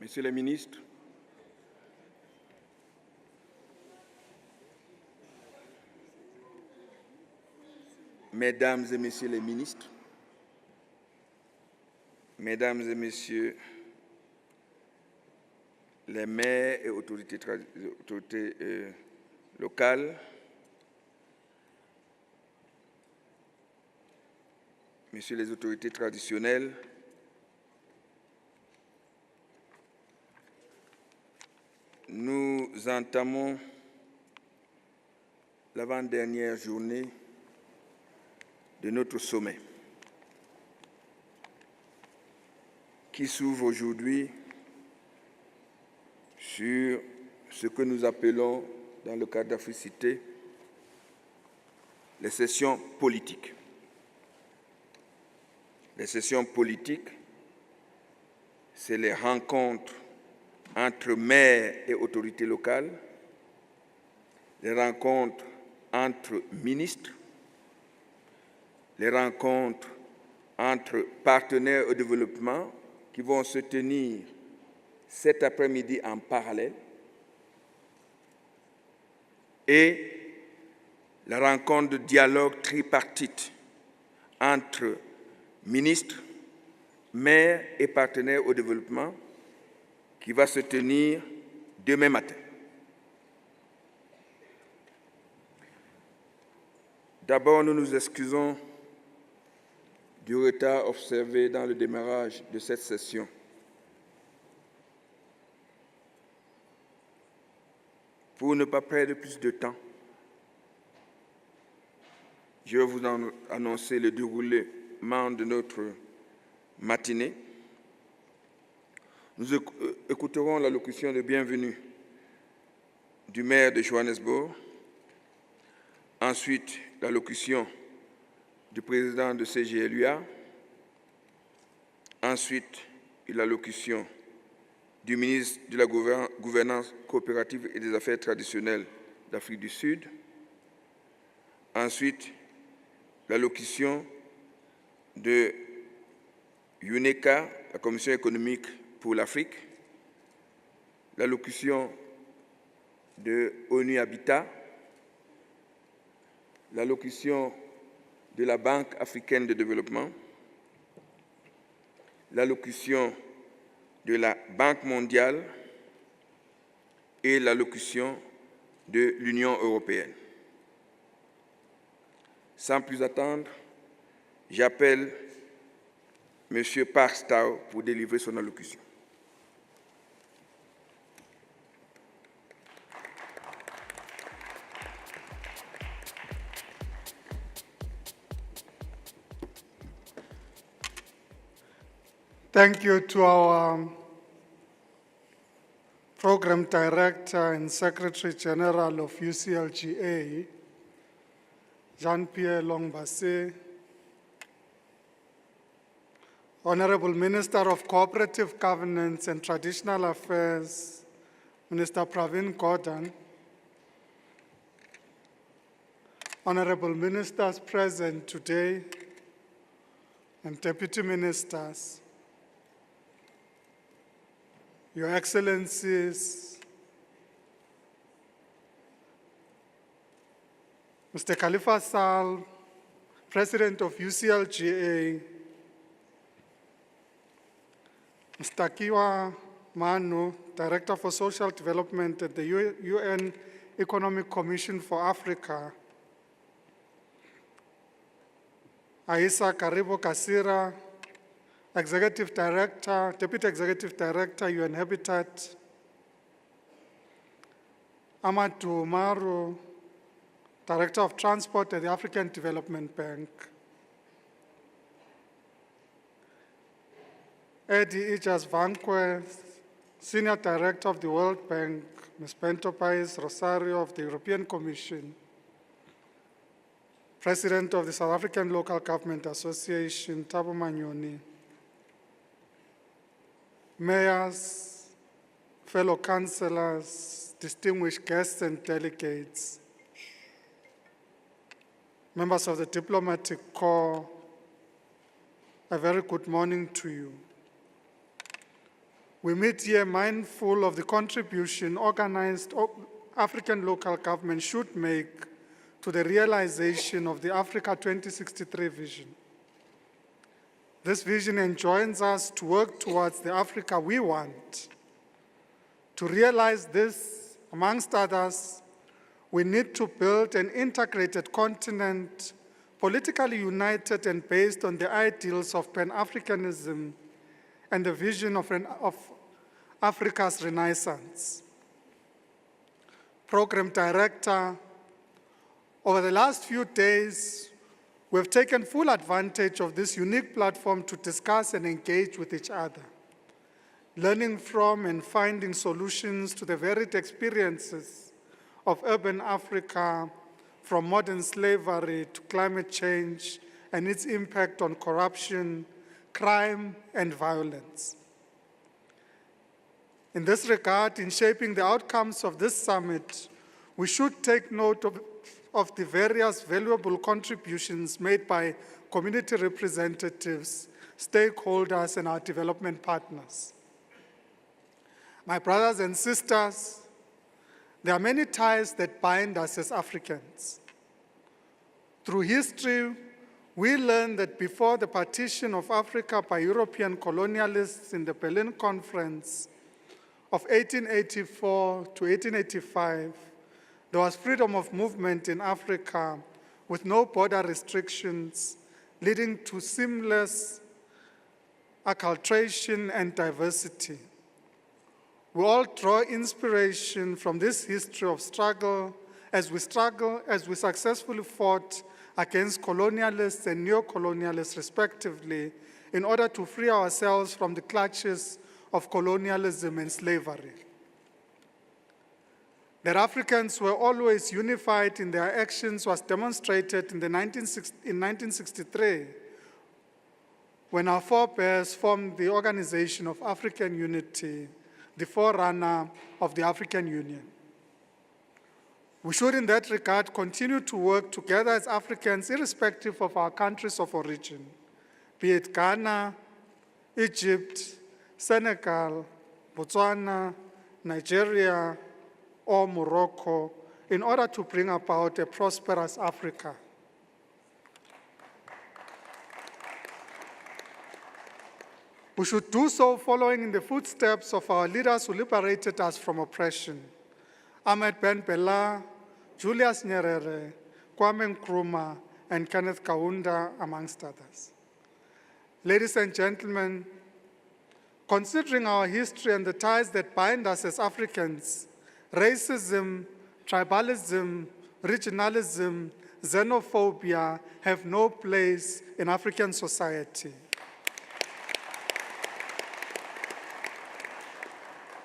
Messieurs les ministres, Mesdames et Messieurs les ministres, Mesdames et Messieurs les maires et autorités locales, Messieurs les autorités traditionnelles, nous entamons l'avant-dernière journée de notre sommet, qui s'ouvre aujourd'hui sur ce que nous appelons, dans le cadre d'Africités, les sessions politiques. Les sessions politiques, c'est les rencontres entre maires et autorités locales, les rencontres entre ministres, les rencontres entre partenaires au développement qui vont se tenir cet après-midi en parallèle, et la rencontre de dialogue tripartite entre ministres, maires et partenaires au développement qui va se tenir demain matin. D'abord, nous nous excusons du retard observé dans le démarrage de cette session. Pour ne pas perdre plus de temps, je vais vous annoncer le déroulement de notre matinée. Nous écouterons l'allocution de bienvenue du maire de Johannesburg, ensuite l'allocution du président de CGLUA, ensuite l'allocution du ministre de la Gouvernance coopérative et des Affaires traditionnelles d'Afrique du Sud, ensuite l'allocution de UNECA, la Commission économique pour l'Afrique, l'allocution de ONU Habitat, l'allocution de la Banque africaine de développement, l'allocution de la Banque mondiale et l'allocution de l'Union européenne. Sans plus attendre, j'appelle M. Parstau pour délivrer son allocution. Thank you to our Program Director and Secretary General of UCLGA, Jean-Pierre Longbasse, Honorable Minister of Cooperative Governance and Traditional Affairs, Minister Pravin Gordhan, Honorable Ministers present today, and Deputy Ministers, Your Excellencies, Mr. Khalifa Sall, President of UCLGA, Mr. Kiwa Manu, Director for Social Development at the UN Economic Commission for Africa, Aisa Karibo Kasira, Executive Director, Deputy Executive Director, UN Habitat, Amadou Maru, Director of Transport at the African Development Bank, Eddie Ijas Vanque, Senior Director of the World Bank, Ms. Bento Pais Rosario of the European Commission, President of the South African Local Government Association, Thabo Manyoni, mayors, fellow councillors, distinguished guests and delegates, members of the diplomatic corps, a very good morning to you. We meet here mindful of the contribution organized African local government should make to the realization of the Africa 2063 vision. This vision enjoins us to work towards the Africa we want. To realize this, amongst others, we need to build an integrated continent, politically united and based on the ideals of Pan-Africanism and the vision of Africa's Renaissance. Program Director, over the last few days, we have taken full advantage of this unique platform to discuss and engage with each other, learning from and finding solutions to the varied experiences of urban Africa, from modern slavery to climate change and its impact on corruption, crime, and violence. In this regard, in shaping the outcomes of this summit, we should take note of the various valuable contributions made by community representatives, stakeholders, and our development partners. My brothers and sisters, there are many ties that bind us as Africans. Through history, we learn that before the partition of Africa by European colonialists in the Berlin Conference of 1884 to 1885, there was freedom of movement in Africa with no border restrictions, leading to seamless acculturation and diversity. We all draw inspiration from this history of struggle as we successfully fought against colonialists and neo-colonialists respectively in order to free ourselves from the clutches of colonialism and slavery. That Africans were always unified in their actions was demonstrated in 1963 when our forebears formed the Organization of African Unity, the forerunner of the African Union. We should, in that regard, continue to work together as Africans, irrespective of our countries of origin, be it Ghana, Egypt, Senegal, Botswana, Nigeria, or Morocco, in order to bring about a prosperous Africa. We should do so following in the footsteps of our leaders who liberated us from oppression: Ahmed Ben Bella, Julius Nyerere, Kwame Nkrumah, and Kenneth Kaunda, amongst others. Ladies and gentlemen, considering our history and the ties that bind us as Africans, racism, tribalism, regionalism, xenophobia have no place in African society.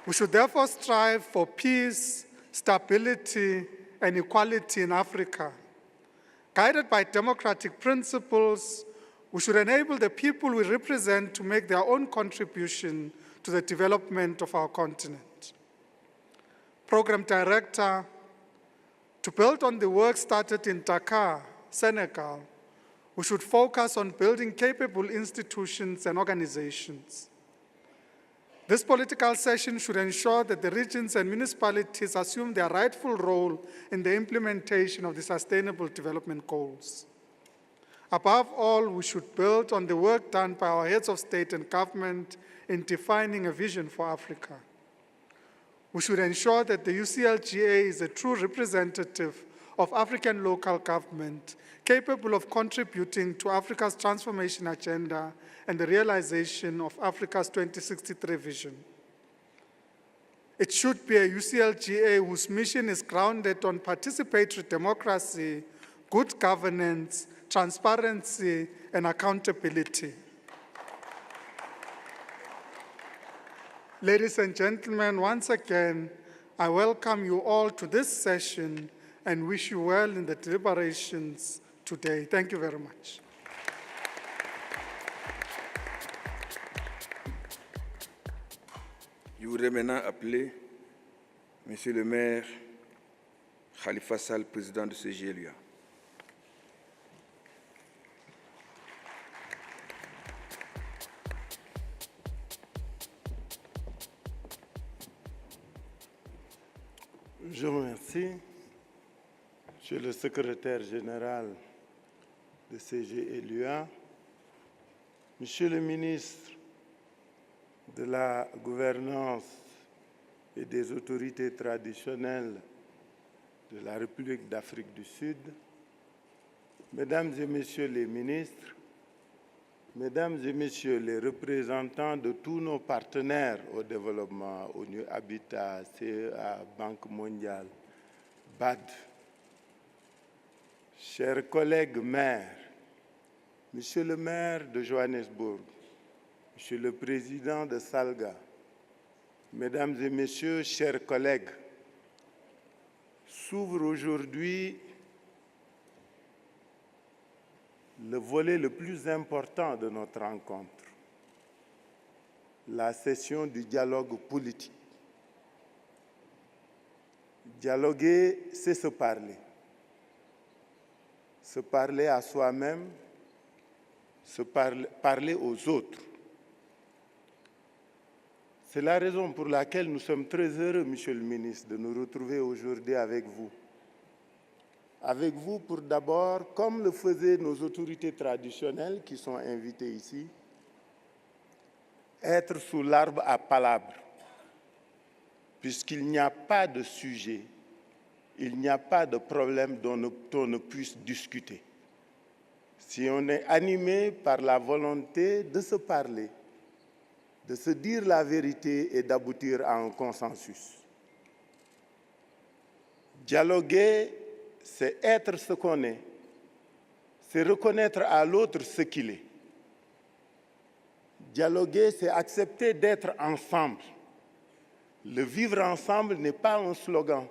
We should therefore strive for peace, stability, and equality in Africa. Guided by democratic principles, we should enable the people we represent to make their own contribution to the development of our continent. Program Director, to build on the work started in Dakar, Senegal, we should focus on building capable institutions and organizations. This political session should ensure that the regions and municipalities assume their rightful role in the implementation of the Sustainable Development Goals. Above all, we should build on the work done by our heads of state and government in defining a vision for Africa. We should ensure that the UCLGA is a true representative of African local government, capable of contributing to Africa's transformation agenda and the realization of Africa's 2063 vision. It should be a UCLGA whose mission is grounded on participatory democracy, good governance, transparency, and accountability. Ladies and gentlemen, once again, I welcome you all to this session and wish you well in the deliberations today. Thank you very much. Je voudrais maintenant appeler Monsieur le maire Khalifa Sall, président de ce GLUA. Je vous remercie. Monsieur le secrétaire général de CGLUA, Monsieur le ministre de la Gouvernance et des autorités traditionnelles de la République d'Afrique du Sud, Mesdames et Messieurs les ministres, Mesdames et Messieurs les représentants de tous nos partenaires au développement, ONU Habitat, CEA, Banque mondiale, BAD, chers collègues maires, Monsieur le maire de Johannesburg, Monsieur le président de Salga, Mesdames et Messieurs, chers collègues, s'ouvre aujourd'hui le volet le plus important de notre rencontre, la session du dialogue politique. Dialoguer, c'est se parler. Se parler à soi-même, parler aux autres. C'est la raison pour laquelle nous sommes très heureux, Monsieur le ministre, de nous retrouver aujourd'hui avec vous. Avec vous pour d'abord, comme le faisaient nos autorités traditionnelles qui sont invitées ici, être sous l'arbre à palabres, puisqu'il n'y a pas de sujet, il n'y a pas de problème dont on ne puisse discuter. Si on est animé par la volonté de se parler, de se dire la vérité et d'aboutir à un consensus. Dialoguer, c'est être ce qu'on est, c'est reconnaître à l'autre ce qu'il est. Dialoguer, c'est accepter d'être ensemble. Le vivre ensemble n'est pas un slogan,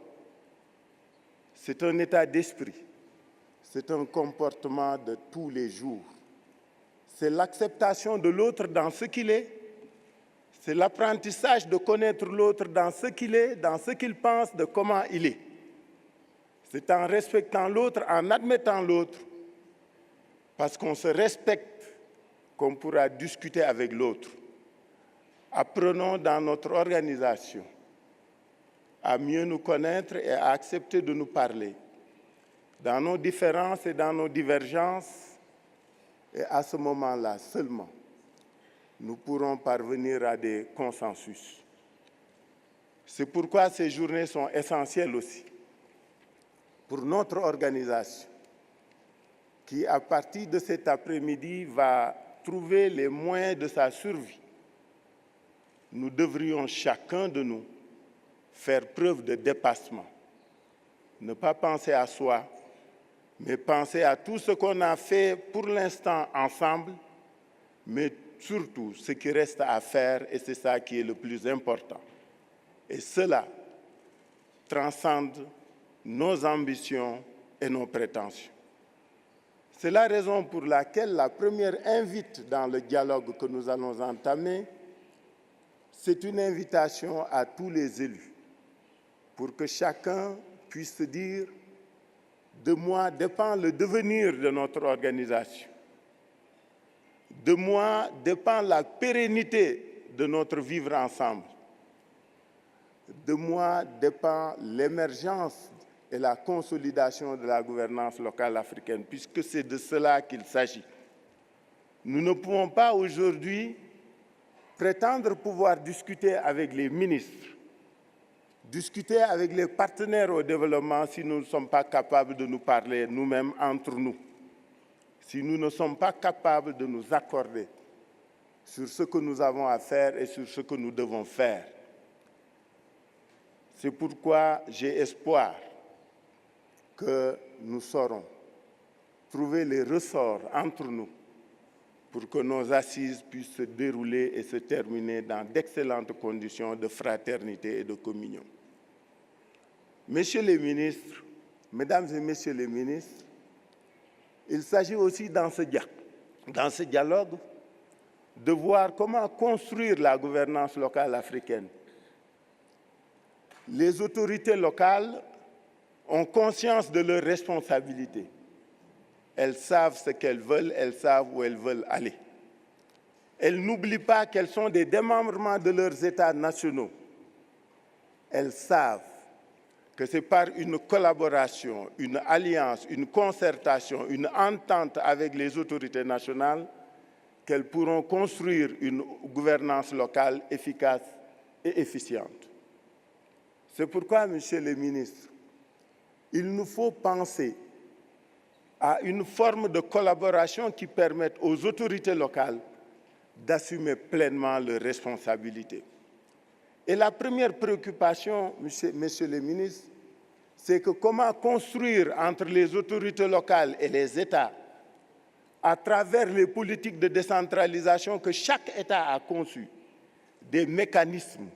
c'est un état d'esprit, c'est un comportement de tous les jours. C'est l'acceptation de l'autre dans ce qu'il est, c'est l'apprentissage de connaître l'autre dans ce qu'il est, dans ce qu'il pense, de comment il est. C'est en respectant l'autre, en admettant l'autre, parce qu'on se respecte qu'on pourra discuter avec l'autre. Apprenons dans notre organisation à mieux nous connaître et à accepter de nous parler, dans nos différences et dans nos divergences, et à ce moment-là seulement, nous pourrons parvenir à des consensus. C'est pourquoi ces journées sont essentielles aussi pour notre organisation, qui, à partir de cet après-midi, va trouver les moyens de sa survie. Nous devrions, chacun de nous, faire preuve de dépassement. Ne pas penser à soi, mais penser à tout ce qu'on a fait pour l'instant ensemble, mais surtout ce qui reste à faire, et c'est ça qui est le plus important. Et cela transcende nos ambitions et nos prétentions. C'est la raison pour laquelle la première invite dans le dialogue que nous allons entamer, c'est une invitation à tous les élus, pour que chacun puisse se dire « de moi dépend le devenir de notre organisation ». De moi dépend la pérennité de notre vivre ensemble. De moi dépend l'émergence et la consolidation de la gouvernance locale africaine, puisque c'est de cela qu'il s'agit. Nous ne pouvons pas aujourd'hui prétendre pouvoir discuter avec les ministres, discuter avec les partenaires au développement si nous ne sommes pas capables de nous parler nous-mêmes entre nous. Si nous ne sommes pas capables de nous accorder sur ce que nous avons à faire et sur ce que nous devons faire. C'est pourquoi j'ai espoir que nous saurons trouver les ressorts entre nous pour que nos assises puissent se dérouler et se terminer dans d'excellentes conditions de fraternité et de communion. Messieurs les ministres, Mesdames et Messieurs les ministres, il s'agit aussi dans ce dialogue de voir comment construire la gouvernance locale africaine. Les autorités locales ont conscience de leurs responsabilités. Elles savent ce qu'elles veulent, elles savent où elles veulent aller. Elles n'oublient pas qu'elles sont des démembrements de leurs États nationaux. Elles savent que c'est par une collaboration, une alliance, une concertation, une entente avec les autorités nationales qu'elles pourront construire une gouvernance locale efficace et efficiente. C'est pourquoi, Monsieur le ministre, il nous faut penser à une forme de collaboration qui permette aux autorités locales d'assumer pleinement leurs responsabilités. Et la première préoccupation, Monsieur le ministre, c'est que comment construire entre les autorités locales et les États, à travers les politiques de décentralisation que chaque État a conçues, des mécanismes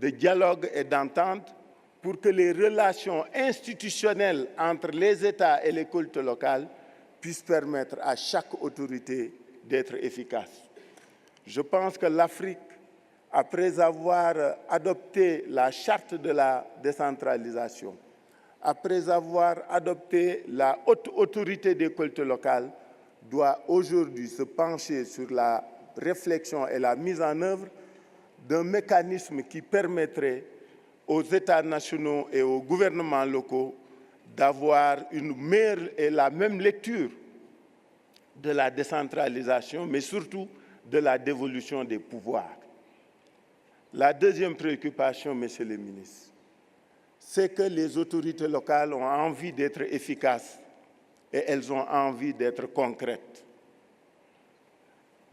de dialogue et d'entente pour que les relations institutionnelles entre les États et les cultes locales puissent permettre à chaque autorité d'être efficace. Je pense que l'Afrique, après avoir adopté la charte de la décentralisation, après avoir adopté la haute autorité des cultes locales, doit aujourd'hui se pencher sur la réflexion et la mise en œuvre d'un mécanisme qui permettrait aux États nationaux et aux gouvernements locaux d'avoir une meilleure et la même lecture de la décentralisation, mais surtout de la dévolution des pouvoirs. La deuxième préoccupation, Monsieur le ministre, c'est que les autorités locales ont envie d'être efficaces et elles ont envie d'être concrètes.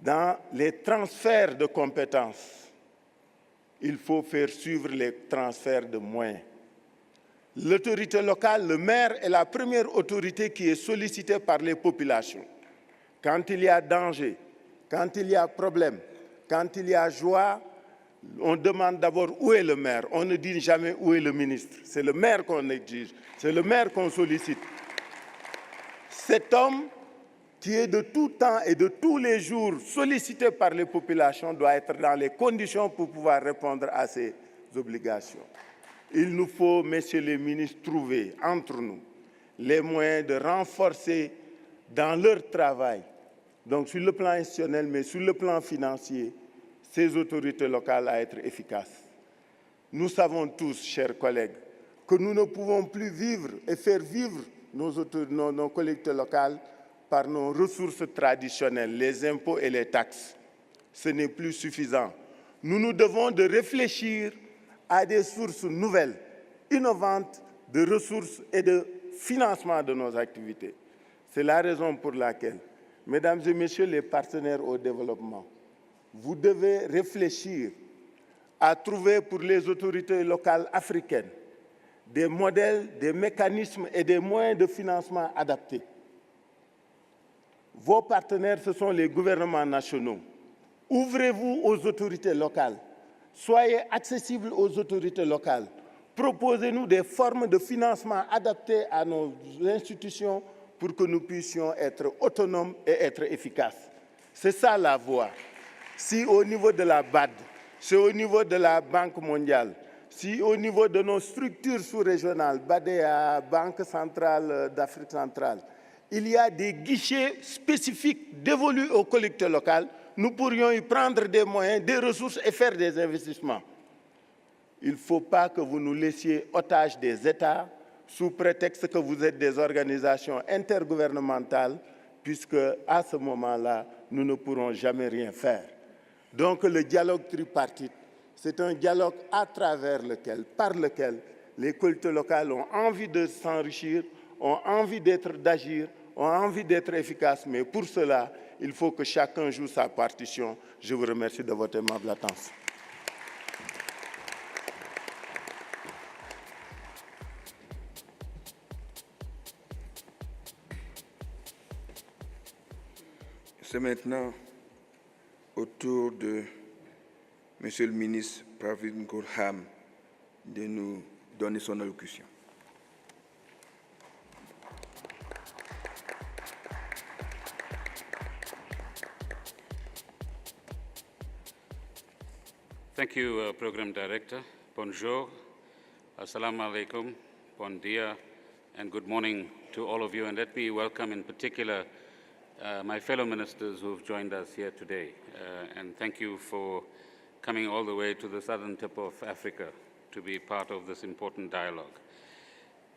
Dans les transferts de compétences, il faut faire suivre les transferts de moyens. L'autorité locale, le maire, est la première autorité qui est sollicitée par les populations. Quand il y a danger, quand il y a problème, quand il y a joie, on demande d'abord où est le maire. On ne dit jamais où est le ministre. C'est le maire qu'on exige, c'est le maire qu'on sollicite. Cet homme qui est de tout temps et de tous les jours sollicité par les populations doit être dans les conditions pour pouvoir répondre à ses obligations. Il nous faut, messieurs les ministres, trouver entre nous les moyens de renforcer dans leur travail, donc sur le plan institutionnel, mais sur le plan financier, ces autorités locales à être efficaces. Nous savons tous, chers collègues, que nous ne pouvons plus vivre et faire vivre nos collectivités locales par nos ressources traditionnelles, les impôts et les taxes. Ce n'est plus suffisant. Nous nous devons de réfléchir à des sources nouvelles, innovantes de ressources et de financement de nos activités. C'est la raison pour laquelle, mesdames et messieurs les partenaires au développement, vous devez réfléchir à trouver pour les autorités locales africaines des modèles, des mécanismes et des moyens de financement adaptés. Vos partenaires, ce sont les gouvernements nationaux. Ouvrez-vous aux autorités locales. Soyez accessibles aux autorités locales. Proposez-nous des formes de financement adaptées à nos institutions pour que nous puissions être autonomes et être efficaces. C'est ça la voie. Si au niveau de la BAD, si au niveau de la Banque mondiale, si au niveau de nos structures sous-régionales, BADEA, Banque centrale d'Afrique centrale, il y a des guichets spécifiques dévolus aux collectivités locales, nous pourrions y prendre des moyens, des ressources et faire des investissements. Il ne faut pas que vous nous laissiez otages des États sous prétexte que vous êtes des organisations intergouvernementales, puisque à ce moment-là, nous ne pourrons jamais rien faire. Donc le dialogue tripartite, c'est un dialogue à travers lequel, par lequel les collectivités locales ont envie de s'enrichir, ont envie d'agir, ont envie d'être efficaces, mais pour cela, il faut que chacun joue sa partition. Je vous remercie de votre aimable attention. C'est maintenant au tour de Monsieur le ministre Pravin Gordhan de nous donner son allocution. Thank you, Program Director. Bonjour, Assalamu alaikum, bon dia, and good morning to all of you. And let me welcome in particular my fellow ministers who have joined us here today. And thank you for coming all the way to the southern tip of Africa to be part of this important dialogue.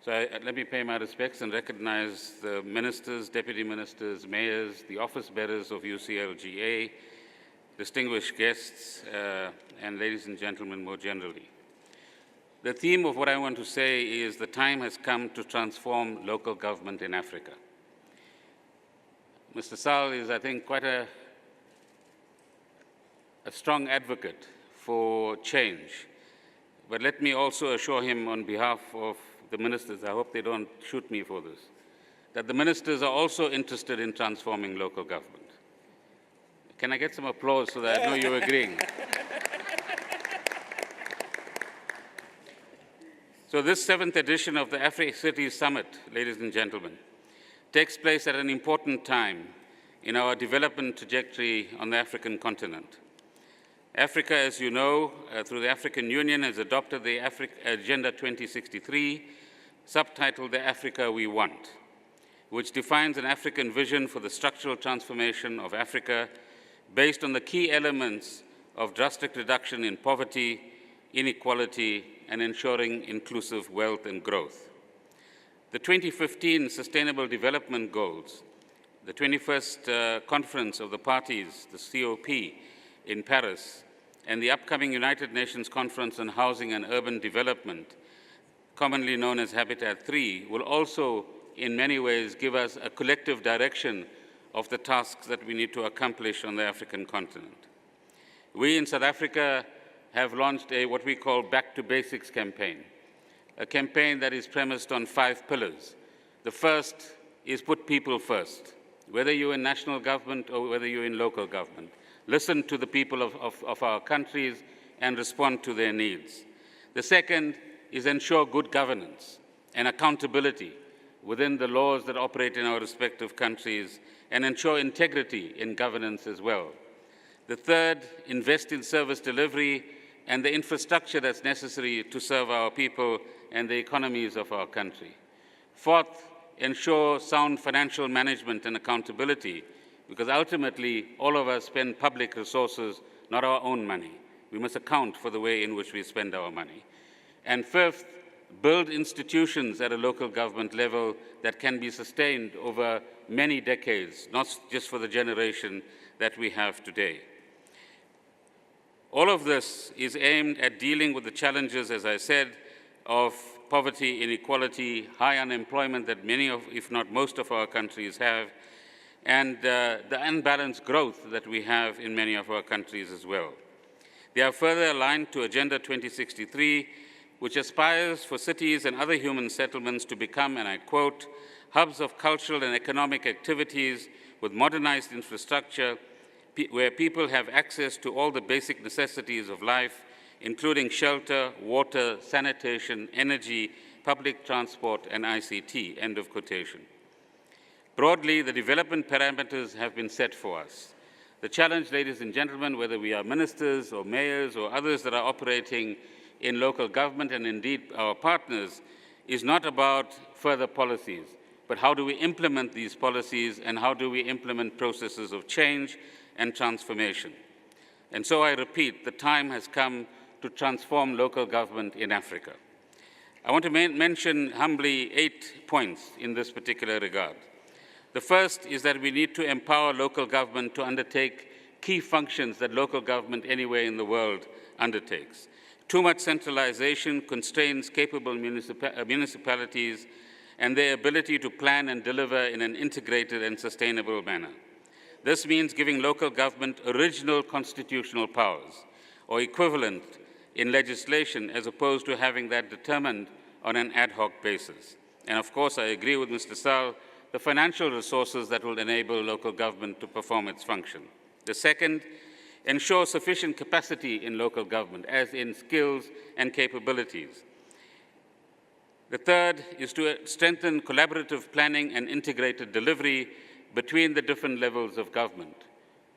So let me pay my respects and recognize the ministers, deputy ministers, mayors, the office bearers of UCLGA, distinguished guests, and ladies and gentlemen more generally. The theme of what I want to say is the time has come to transform local government in Africa. Mr. Sall is, I think, quite a strong advocate for change. But let me also assure him on behalf of the ministers, I hope they don't shoot me for this, that the ministers are also interested in transforming local government. Can I get some applause so that I know you're agreeing? So this 7th edition of the Africities Summit, ladies and gentlemen, takes place at an important time in our development trajectory on the African continent. Africa, as you know, through the African Union, has adopted the Agenda 2063, subtitled The Africa We Want, which defines an African vision for the structural transformation of Africa based on the key elements of drastic reduction in poverty, inequality, and ensuring inclusive wealth and growth. The 2015 Sustainable Development Goals, the 21st Conference of the Parties, the COP, in Paris, and the upcoming United Nations Conference on Housing and Urban Development, commonly known as Habitat 3, will also, in many ways, give us a collective direction of the tasks that we need to accomplish on the African continent. We in South Africa have launched what we call Back to Basics campaign, a campaign that is premised on 5 pillars. The first is put people first, whether you're in national government or whether you're in local government. Listen to the people of our countries and respond to their needs. The second is ensure good governance and accountability within the laws that operate in our respective countries and ensure integrity in governance as well. The third, invest in service delivery and the infrastructure that's necessary to serve our people and the economies of our country. Fourth, ensure sound financial management and accountability, because ultimately all of us spend public resources, not our own money. We must account for the way in which we spend our money. And fifth, build institutions at a local government level that can be sustained over many decades, not just for the generation that we have today. All of this is aimed at dealing with the challenges, as I said, of poverty, inequality, high unemployment that many of, if not most of our countries have, and the unbalanced growth that we have in many of our countries as well. They are further aligned to Agenda 2063, which aspires for cities and other human settlements to become, and I quote, hubs of cultural and economic activities with modernized infrastructure where people have access to all the basic necessities of life, including shelter, water, sanitation, energy, public transport, and ICT, end of quotation. Broadly, the development parameters have been set for us. The challenge, ladies and gentlemen, whether we are ministers or mayors or others that are operating in local government and indeed our partners, is not about further policies, but how do we implement these policies and how do we implement processes of change and transformation. And so I repeat, the time has come to transform local government in Africa. I want to mention humbly 8 points in this particular regard. The first is that we need to empower local government to undertake key functions that local government anywhere in the world undertakes. Too much centralization constrains capable municipalities and their ability to plan and deliver in an integrated and sustainable manner. This means giving local government original constitutional powers, or equivalent in legislation, as opposed to having that determined on an ad hoc basis. And of course, I agree with Mr. Sall, the financial resources that will enable local government to perform its function. The second, ensure sufficient capacity in local government, as in skills and capabilities. The third is to strengthen collaborative planning and integrated delivery between the different levels of government.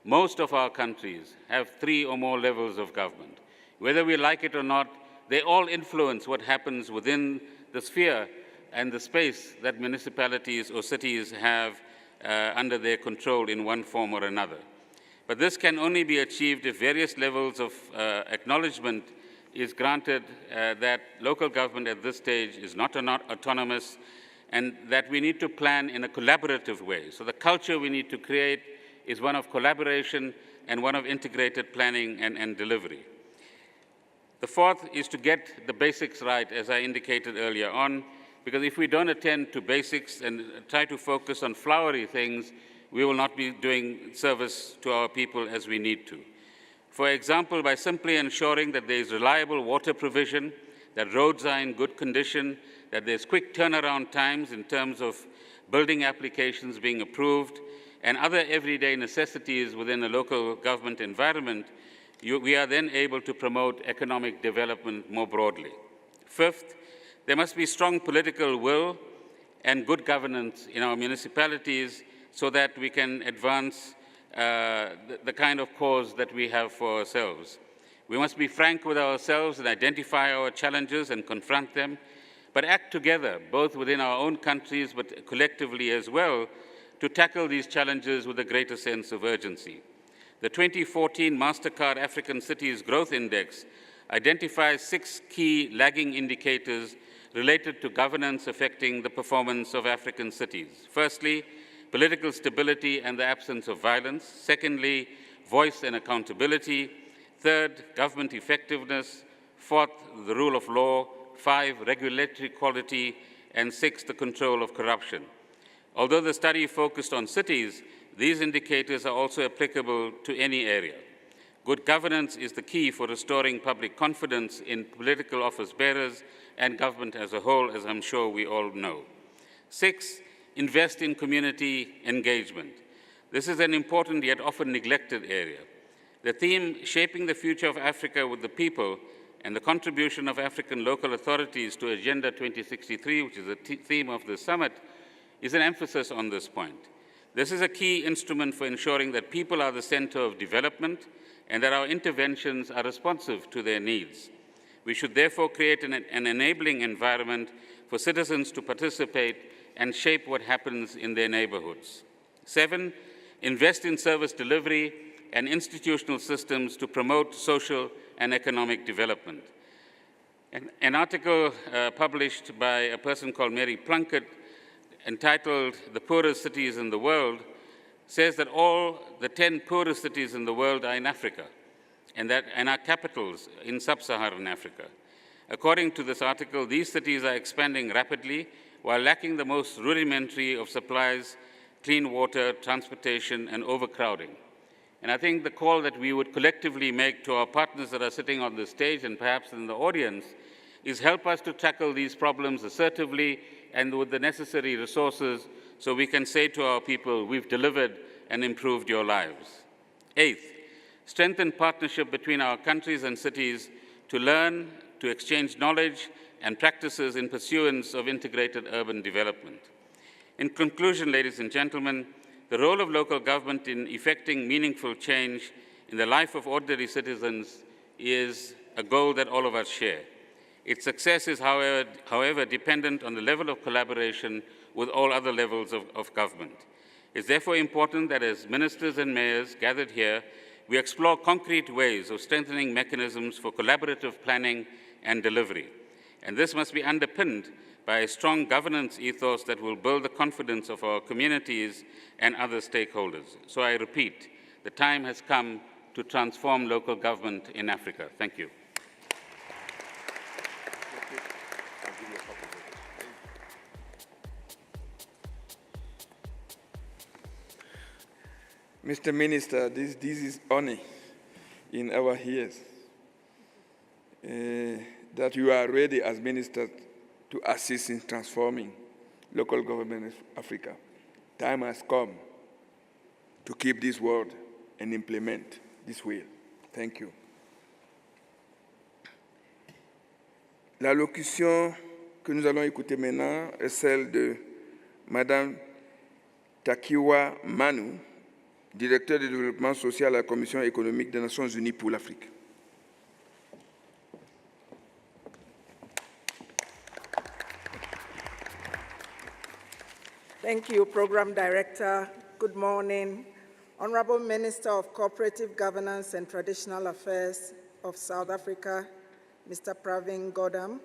Most of our countries have 3 or more levels of government. Whether we like it or not, they all influence what happens within the sphere and the space that municipalities or cities have under their control in one form or another. But this can only be achieved if various levels of acknowledgement is granted that local government at this stage is not autonomous and that we need to plan in a collaborative way. So the culture we need to create is one of collaboration and one of integrated planning and delivery. The fourth is to get the basics right, as I indicated earlier on, because if we don't attend to basics and try to focus on flowery things, we will not be doing service to our people as we need to. For example, by simply ensuring that there is reliable water provision, that roads are in good condition, that there's quick turnaround times in terms of building applications being approved, and other everyday necessities within a local government environment, we are then able to promote economic development more broadly. Fifth, there must be strong political will and good governance in our municipalities so that we can advance the kind of cause that we have for ourselves. We must be frank with ourselves and identify our challenges and confront them, but act together, both within our own countries, but collectively as well, to tackle these challenges with a greater sense of urgency. The 2014 MasterCard African Cities Growth Index identifies 6 key lagging indicators related to governance affecting the performance of African cities. Firstly, political stability and the absence of violence. Secondly, voice and accountability. Third, government effectiveness. Fourth, the rule of law. 5, regulatory quality. And 6, the control of corruption. Although the study focused on cities, these indicators are also applicable to any area. Good governance is the key for restoring public confidence in political office bearers and government as a whole, as I'm sure we all know. 6, invest in community engagement. This is an important yet often neglected area. The theme, Shaping the Future of Africa with the People, and the contribution of African local authorities to Agenda 2063, which is the theme of the summit, is an emphasis on this point. This is a key instrument for ensuring that people are the center of development and that our interventions are responsive to their needs. We should therefore create an enabling environment for citizens to participate and shape what happens in their neighborhoods. 7, invest in service delivery and institutional systems to promote social and economic development. An article published by a person called Mary Plunkett entitled The Poorest Cities in the World says that all the 10 poorest cities in the world are in Africa and are capitals in sub-Saharan Africa. According to this article, these cities are expanding rapidly while lacking the most rudimentary of supplies, clean water, transportation, and overcrowding. And I think the call that we would collectively make to our partners that are sitting on the stage and perhaps in the audience is help us to tackle these problems assertively and with the necessary resources so we can say to our people, we've delivered and improved your lives. 8th, strengthen partnership between our countries and cities to learn, to exchange knowledge and practices in pursuance of integrated urban development. In conclusion, ladies and gentlemen, the role of local government in effecting meaningful change in the life of ordinary citizens is a goal that all of us share. Its success is, however, dependent on the level of collaboration with all other levels of government. It's therefore important that as ministers and mayors gathered here, we explore concrete ways of strengthening mechanisms for collaborative planning and delivery. And this must be underpinned by a strong governance ethos that will build the confidence of our communities and other stakeholders. So I repeat, the time has come to transform local government in Africa. Thank you. Mr. Minister, this is honor in our ears that you are ready as minister to assist in transforming local government in Africa. Time has come to keep this word and implement this will. Thank you. L'allocution que nous allons écouter maintenant est celle de Madame Takiwa Manu, directeur du développement social à la Commission économique des Nations unies pour l'Afrique. Thank you, Program Director. Good morning. Honorable Minister of Cooperative Governance and Traditional Affairs of South Africa, Mr. Pravin Gordhan,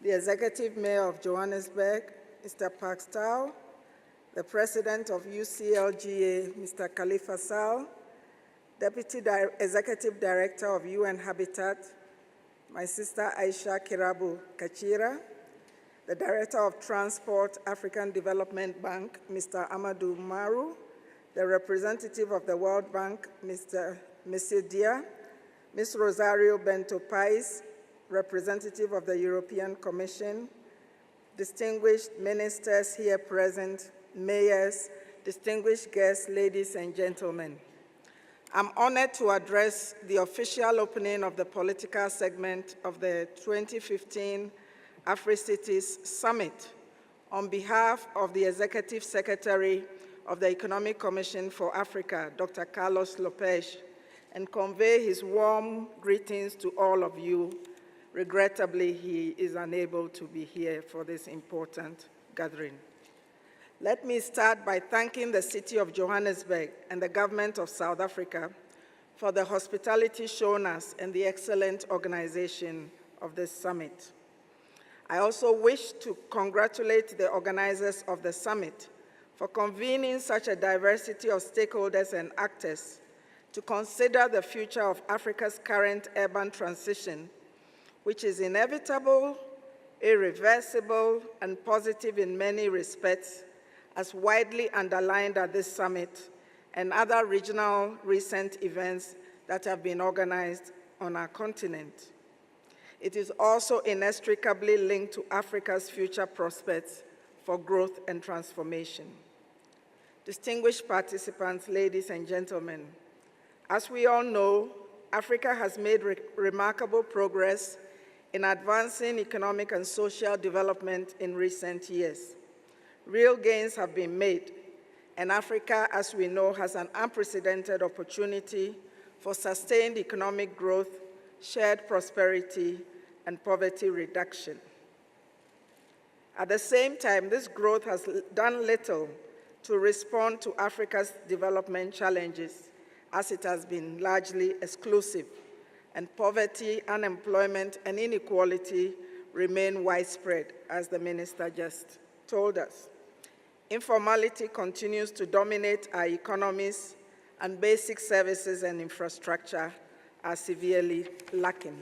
the Executive Mayor of Johannesburg, Mr. Park Stau, the President of UCLGA, Mr. Khalifa Sall, Deputy Executive Director of UN Habitat, my sister Aisha Kirabu Kachira, the Director of Transport, African Development Bank, Mr. Amadou Maru, the representative of the World Bank, Monsieur Dia, Ms. Rosario Bento Pais, representative of the European Commission, distinguished ministers here present, mayors, distinguished guests, ladies and gentlemen. I'm honored to address the official opening of the political segment of the 2015 Africities Summit on behalf of the Executive Secretary of the Economic Commission for Africa, Dr. Carlos Lopez, and convey his warm greetings to all of you. Regrettably, he is unable to be here for this important gathering. Let me start by thanking the City of Johannesburg and the Government of South Africa for the hospitality shown us and the excellent organization of this summit. I also wish to congratulate the organizers of the summit for convening such a diversity of stakeholders and actors to consider the future of Africa's current urban transition, which is inevitable, irreversible, and positive in many respects, as widely underlined at this summit and other regional recent events that have been organized on our continent. It is also inextricably linked to Africa's future prospects for growth and transformation. Distinguished participants, ladies and gentlemen, as we all know, Africa has made remarkable progress in advancing economic and social development in recent years. Real gains have been made, and Africa, as we know, has an unprecedented opportunity for sustained economic growth, shared prosperity, and poverty reduction. At the same time, this growth has done little to respond to Africa's development challenges, as it has been largely exclusive, and poverty, unemployment, and inequality remain widespread, as the minister just told us. Informality continues to dominate our economies, and basic services and infrastructure are severely lacking.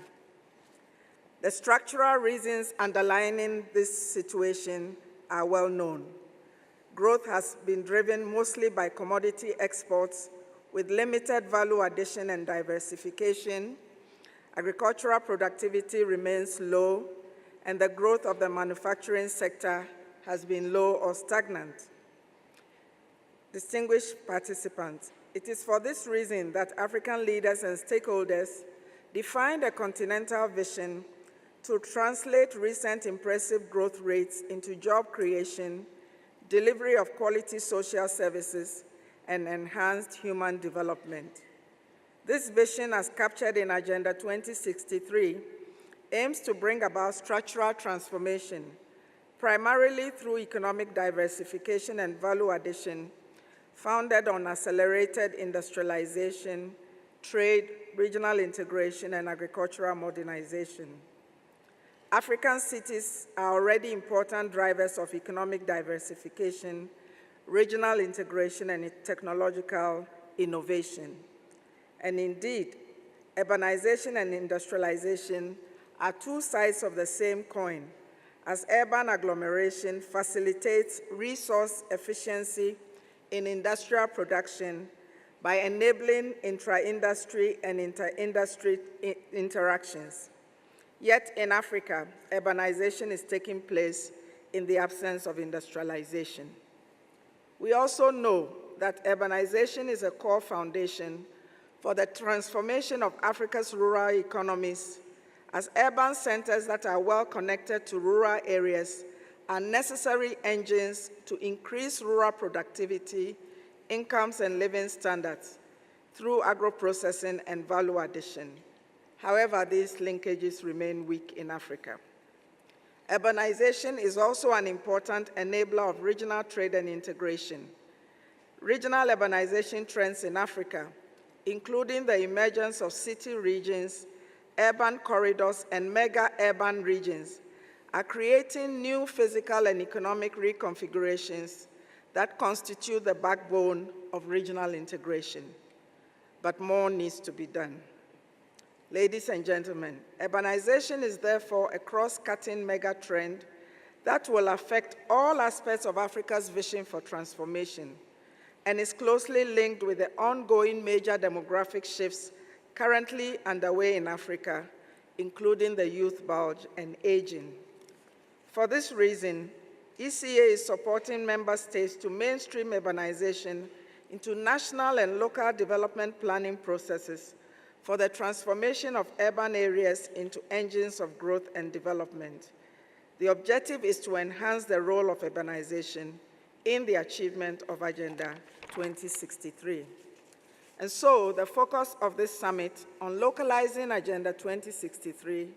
The structural reasons underlying this situation are well known. Growth has been driven mostly by commodity exports with limited value addition and diversification. Agricultural productivity remains low, and the growth of the manufacturing sector has been low or stagnant. Distinguished participants, it is for this reason that African leaders and stakeholders defined a continental vision to translate recent impressive growth rates into job creation, delivery of quality social services, and enhanced human development. This vision, as captured in Agenda 2063, aims to bring about structural transformation, primarily through economic diversification and value addition, founded on accelerated industrialization, trade, regional integration, and agricultural modernization. African cities are already important drivers of economic diversification, regional integration, and technological innovation. And indeed, urbanization and industrialization are two sides of the same coin, as urban agglomeration facilitates resource efficiency in industrial production by enabling intra-industry and inter-industry interactions. Yet in Africa, urbanization is taking place in the absence of industrialization. We also know that urbanization is a core foundation for the transformation of Africa's rural economies, as urban centers that are well connected to rural areas are necessary engines to increase rural productivity, incomes, and living standards through agro-processing and value addition. However, these linkages remain weak in Africa. Urbanization is also an important enabler of regional trade and integration. Regional urbanization trends in Africa, including the emergence of city regions, urban corridors, and mega-urban regions are creating new physical and economic reconfigurations that constitute the backbone of regional integration. But more needs to be done. Ladies and gentlemen, urbanization is therefore a cross-cutting mega trend that will affect all aspects of Africa's vision for transformation and is closely linked with the ongoing major demographic shifts currently underway in Africa, including the youth bulge and aging. For this reason, ECA is supporting member states to mainstream urbanization into national and local development planning processes for the transformation of urban areas into engines of growth and development. The objective is to enhance the role of urbanization in the achievement of Agenda 2063. And so the focus of this summit on localizing Agenda 2063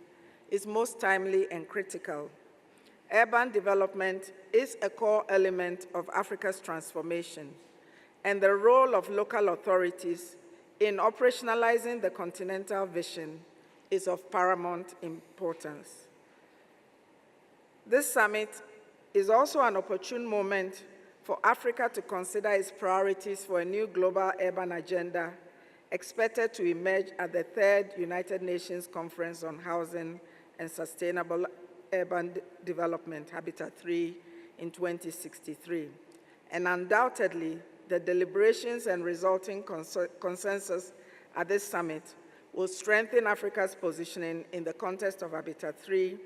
is most timely and critical. Urban development is a core element of Africa's transformation, and the role of local authorities in operationalizing the continental vision is of paramount importance. This summit is also an opportune moment for Africa to consider its priorities for a new global urban agenda expected to emerge at the 3rd United Nations Conference on Housing and Sustainable Urban Development, Habitat 3, in 2063. And undoubtedly, the deliberations and resulting consensus at this summit will strengthen Africa's positioning in the context of Habitat 3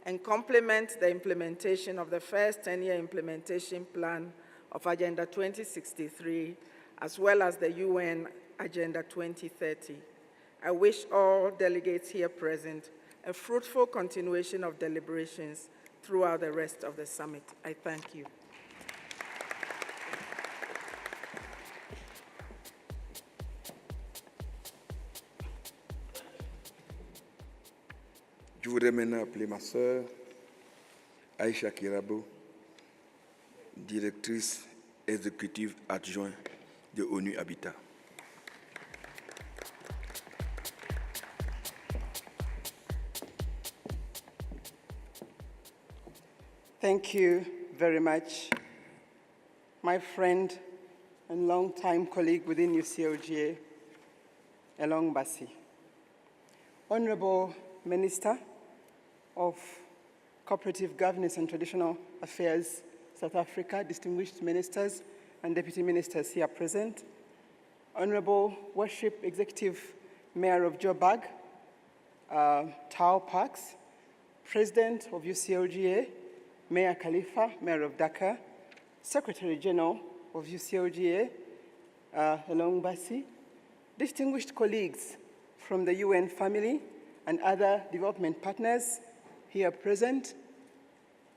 and complement the implementation of the first 10-year implementation plan of Agenda 2063, as well as the UN Agenda 2030. I wish all delegates here present a fruitful continuation of deliberations throughout the rest of the summit. I thank you. Je voudrais maintenant appeler ma sœur, Aïcha Kirabo, directrice exécutive adjointe de ONU Habitat. Thank you very much, my friend and longtime colleague within UCLGA, Elong Bassi. Honorable Minister of Cooperative Governance and Traditional Affairs, South Africa, distinguished ministers and deputy ministers here present, Honorable Worship Executive Mayor of Joburg, Tao Parks, President of UCLGA, Mayor Khalifa, Mayor of Dhaka, Secretary General of UCLGA, Elong Bassi, distinguished colleagues from the UN family and other development partners here present,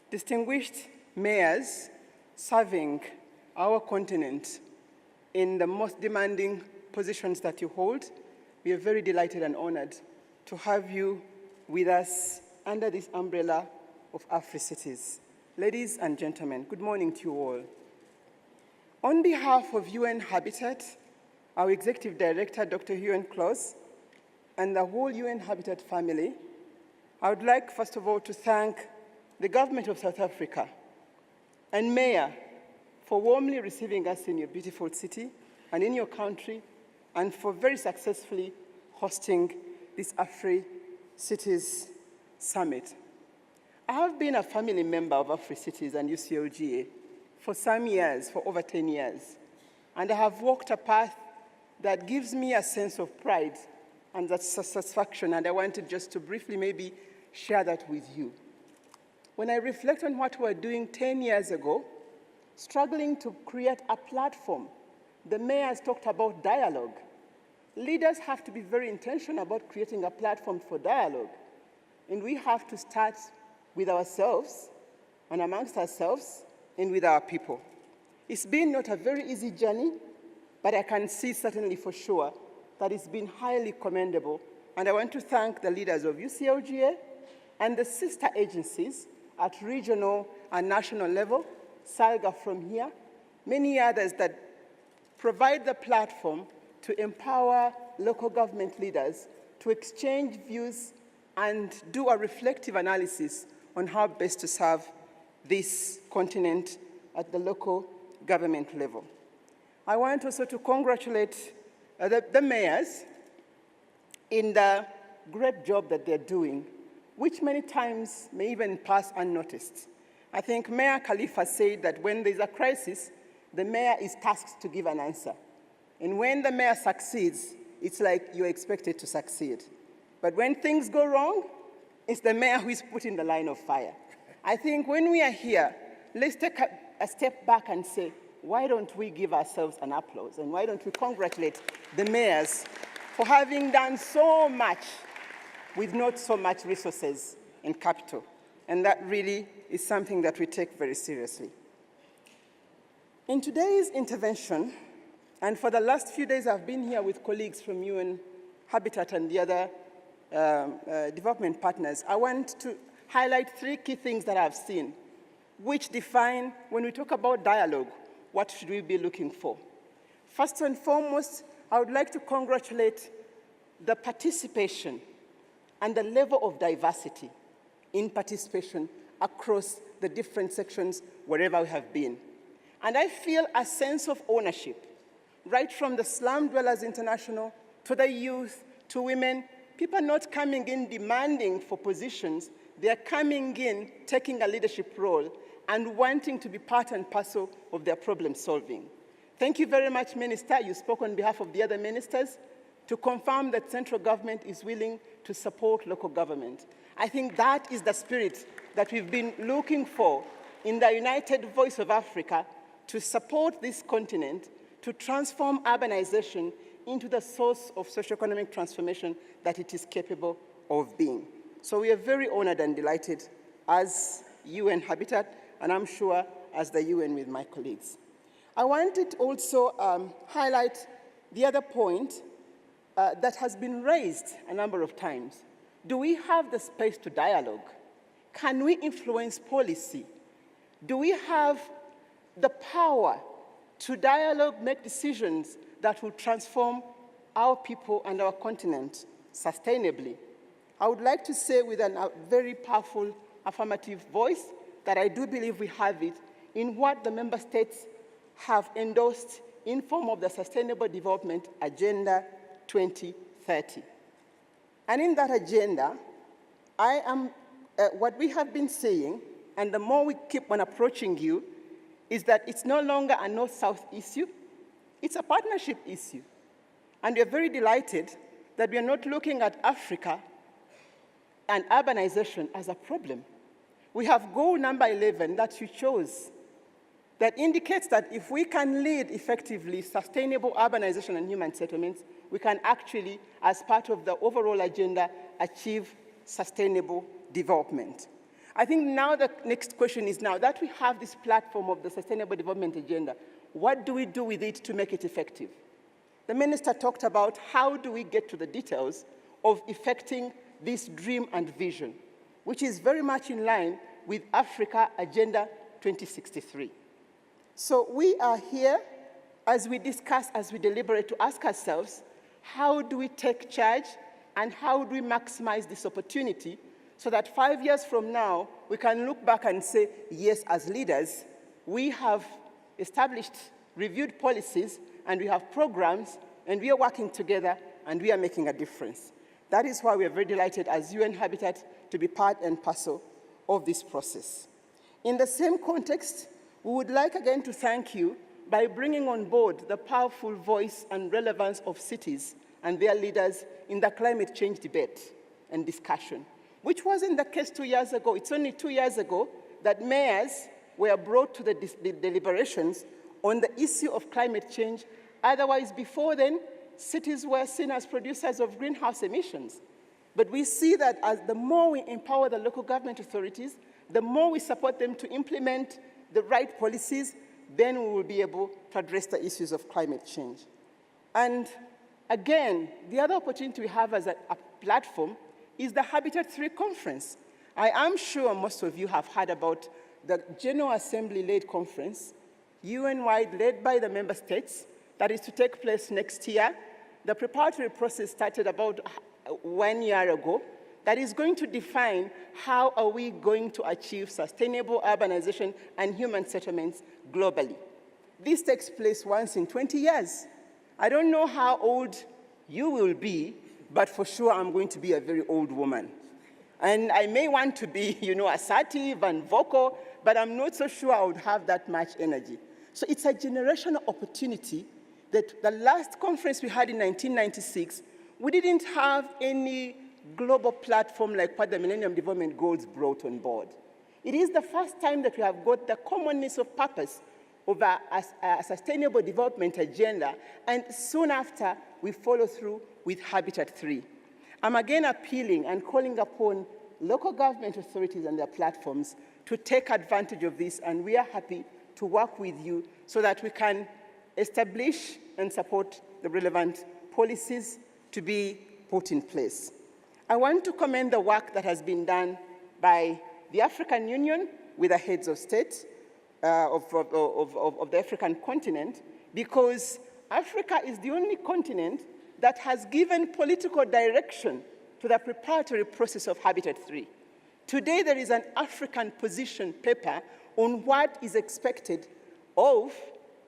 distinguished mayors serving our continent in the most demanding positions that you hold, we are very delighted and honored to have you with us under this umbrella of Africities. Ladies and gentlemen, good morning to you all. On behalf of UN Habitat, our Executive Director, Dr. Huon Claus, and the whole UN Habitat family, I would like, first of all, to thank the government of South Africa and Mayor for warmly receiving us in your beautiful city and in your country, and for very successfully hosting this Africities Summit. I have been a family member of Africities and UCLGA for some years, for over 10 years, and I have walked a path that gives me a sense of pride and that satisfaction, and I wanted just to briefly maybe share that with you. When I reflect on what we were doing 10 years ago, struggling to create a platform, the mayor has talked about dialogue. Leaders have to be very intentional about creating a platform for dialogue, and we have to start with ourselves and amongst ourselves and with our people. It's been not a very easy journey, but I can see certainly for sure that it's been highly commendable, and I want to thank the leaders of UCLGA and the sister agencies at regional and national level, SALGA from here, many others that provide the platform to empower local government leaders to exchange views and do a reflective analysis on how best to serve this continent at the local government level. I want also to congratulate the mayors in the great job that they're doing, which many times may even pass unnoticed. I think Mayor Khalifa said that when there's a crisis, the mayor is tasked to give an answer. And when the mayor succeeds, it's like you're expected to succeed. But when things go wrong, it's the mayor who is put in the line of fire. I think when we are here, let's take a step back and say, why don't we give ourselves an applause? And why don't we congratulate the mayors for having done so much with not so much resources and capital? And that really is something that we take very seriously. In today's intervention, and for the last few days I've been here with colleagues from UN Habitat and the other development partners, I want to highlight 3 key things that I've seen, which define, when we talk about dialogue, what should we be looking for. First and foremost, I would like to congratulate the participation and the level of diversity in participation across the different sections wherever we have been. And I feel a sense of ownership, right from the Slum Dwellers International to the youth, to women, people not coming in demanding for positions, they're coming in taking a leadership role and wanting to be part and parcel of their problem solving. Thank you very much, Minister. You spoke on behalf of the other ministers to confirm that central government is willing to support local government. I think that is the spirit that we've been looking for in the United Voice of Africa to support this continent, to transform urbanization into the source of socioeconomic transformation that it is capable of being. So we are very honored and delighted as UN Habitat, and I'm sure as the UN with my colleagues. I wanted to also highlight the other point that has been raised a number of times. Do we have the space to dialogue? Can we influence policy? Do we have the power to dialogue, make decisions that will transform our people and our continent sustainably? I would like to say with a very powerful affirmative voice that I do believe we have it in what the member states have endorsed in form of the Sustainable Development Agenda 2030. And in that agenda, what we have been saying, and the more we keep on approaching you, is that it's no longer a North-South issue, it's a partnership issue. And we're very delighted that we are not looking at Africa and urbanization as a problem. We have goal number 11 that you chose that indicates that if we can lead effectively sustainable urbanization and human settlements, we can actually, as part of the overall agenda, achieve sustainable development. I think now the next question is, now that we have this platform of the Sustainable Development Agenda, what do we do with it to make it effective? The minister talked about how do we get to the details of effecting this dream and vision, which is very much in line with Africa Agenda 2063. So we are here as we discuss, as we deliberate, to ask ourselves, how do we take charge and how do we maximize this opportunity so that 5 years from now, we can look back and say, yes, as leaders, we have established, reviewed policies, and we have programs, and we are working together, and we are making a difference. That is why we are very delighted as UN Habitat to be part and parcel of this process. In the same context, we would like again to thank you by bringing on board the powerful voice and relevance of cities and their leaders in the climate change debate and discussion, which wasn't the case 2 years ago. It's only 2 years ago that mayors were brought to the deliberations on the issue of climate change. Otherwise, before then, cities were seen as producers of greenhouse emissions. But we see that as the more we empower the local government authorities, the more we support them to implement the right policies, then we will be able to address the issues of climate change. And again, the other opportunity we have as a platform is the Habitat 3 conference. I am sure most of you have heard about the General Assembly-led conference, UN-wide, led by the member states, that is to take place next year. The preparatory process started about 1 year ago that is going to define how are we going to achieve sustainable urbanization and human settlements globally. This takes place once in 20 years. I don't know how old you will be, but for sure I'm going to be a very old woman. And I may want to be, assertive and vocal, but I'm not so sure I would have that much energy. So it's a generational opportunity that the last conference we had in 1996, we didn't have any global platform like what the Millennium Development Goals brought on board. It is the first time that we have got the commonness of purpose of a sustainable development agenda, and soon after, we follow through with Habitat 3. I'm again appealing and calling upon local government authorities and their platforms to take advantage of this, and we are happy to work with you so that we can establish and support the relevant policies to be put in place. I want to commend the work that has been done by the African Union with the heads of state of the African continent, because Africa is the only continent that has given political direction to the preparatory process of Habitat 3. Today, there is an African position paper on what is expected of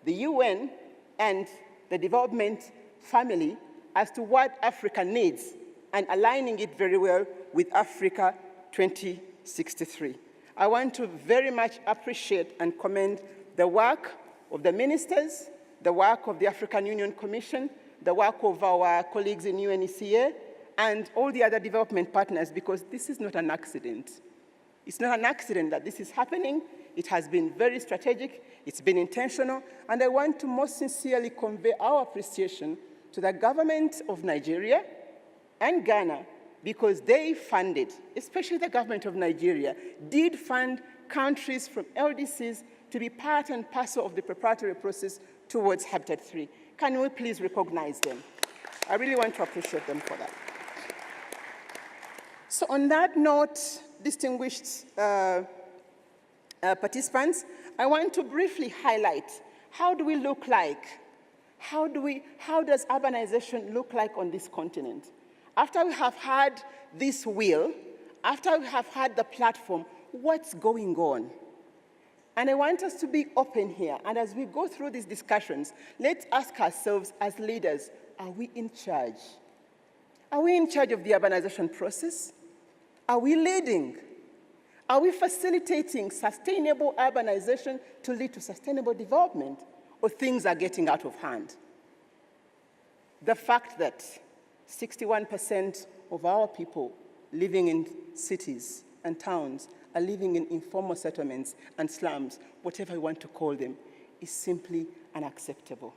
the UN and the development family as to what Africa needs, and aligning it very well with Africa 2063. I want to very much appreciate and commend the work of the ministers, the work of the African Union Commission, the work of our colleagues in UNECA, and all the other development partners, because this is not an accident. It's not an accident that this is happening. It has been very strategic, it's been intentional, and I want to most sincerely convey our appreciation to the government of Nigeria and Ghana, because they funded, especially the government of Nigeria, did fund countries from LDCs to be part and parcel of the preparatory process towards Habitat 3. Can we please recognize them? I really want to appreciate them for that. So on that note, distinguished participants, I want to briefly highlight how do we look like? How does urbanization look like on this continent? After we have had this wheel, after we have had the platform, what's going on? And I want us to be open here. And as we go through these discussions, let's ask ourselves as leaders, are we in charge? Are we in charge of the urbanization process? Are we leading? Are we facilitating sustainable urbanization to lead to sustainable development? Or things are getting out of hand? The fact that 61% of our people living in cities and towns are living in informal settlements and slums, whatever you want to call them, is simply unacceptable.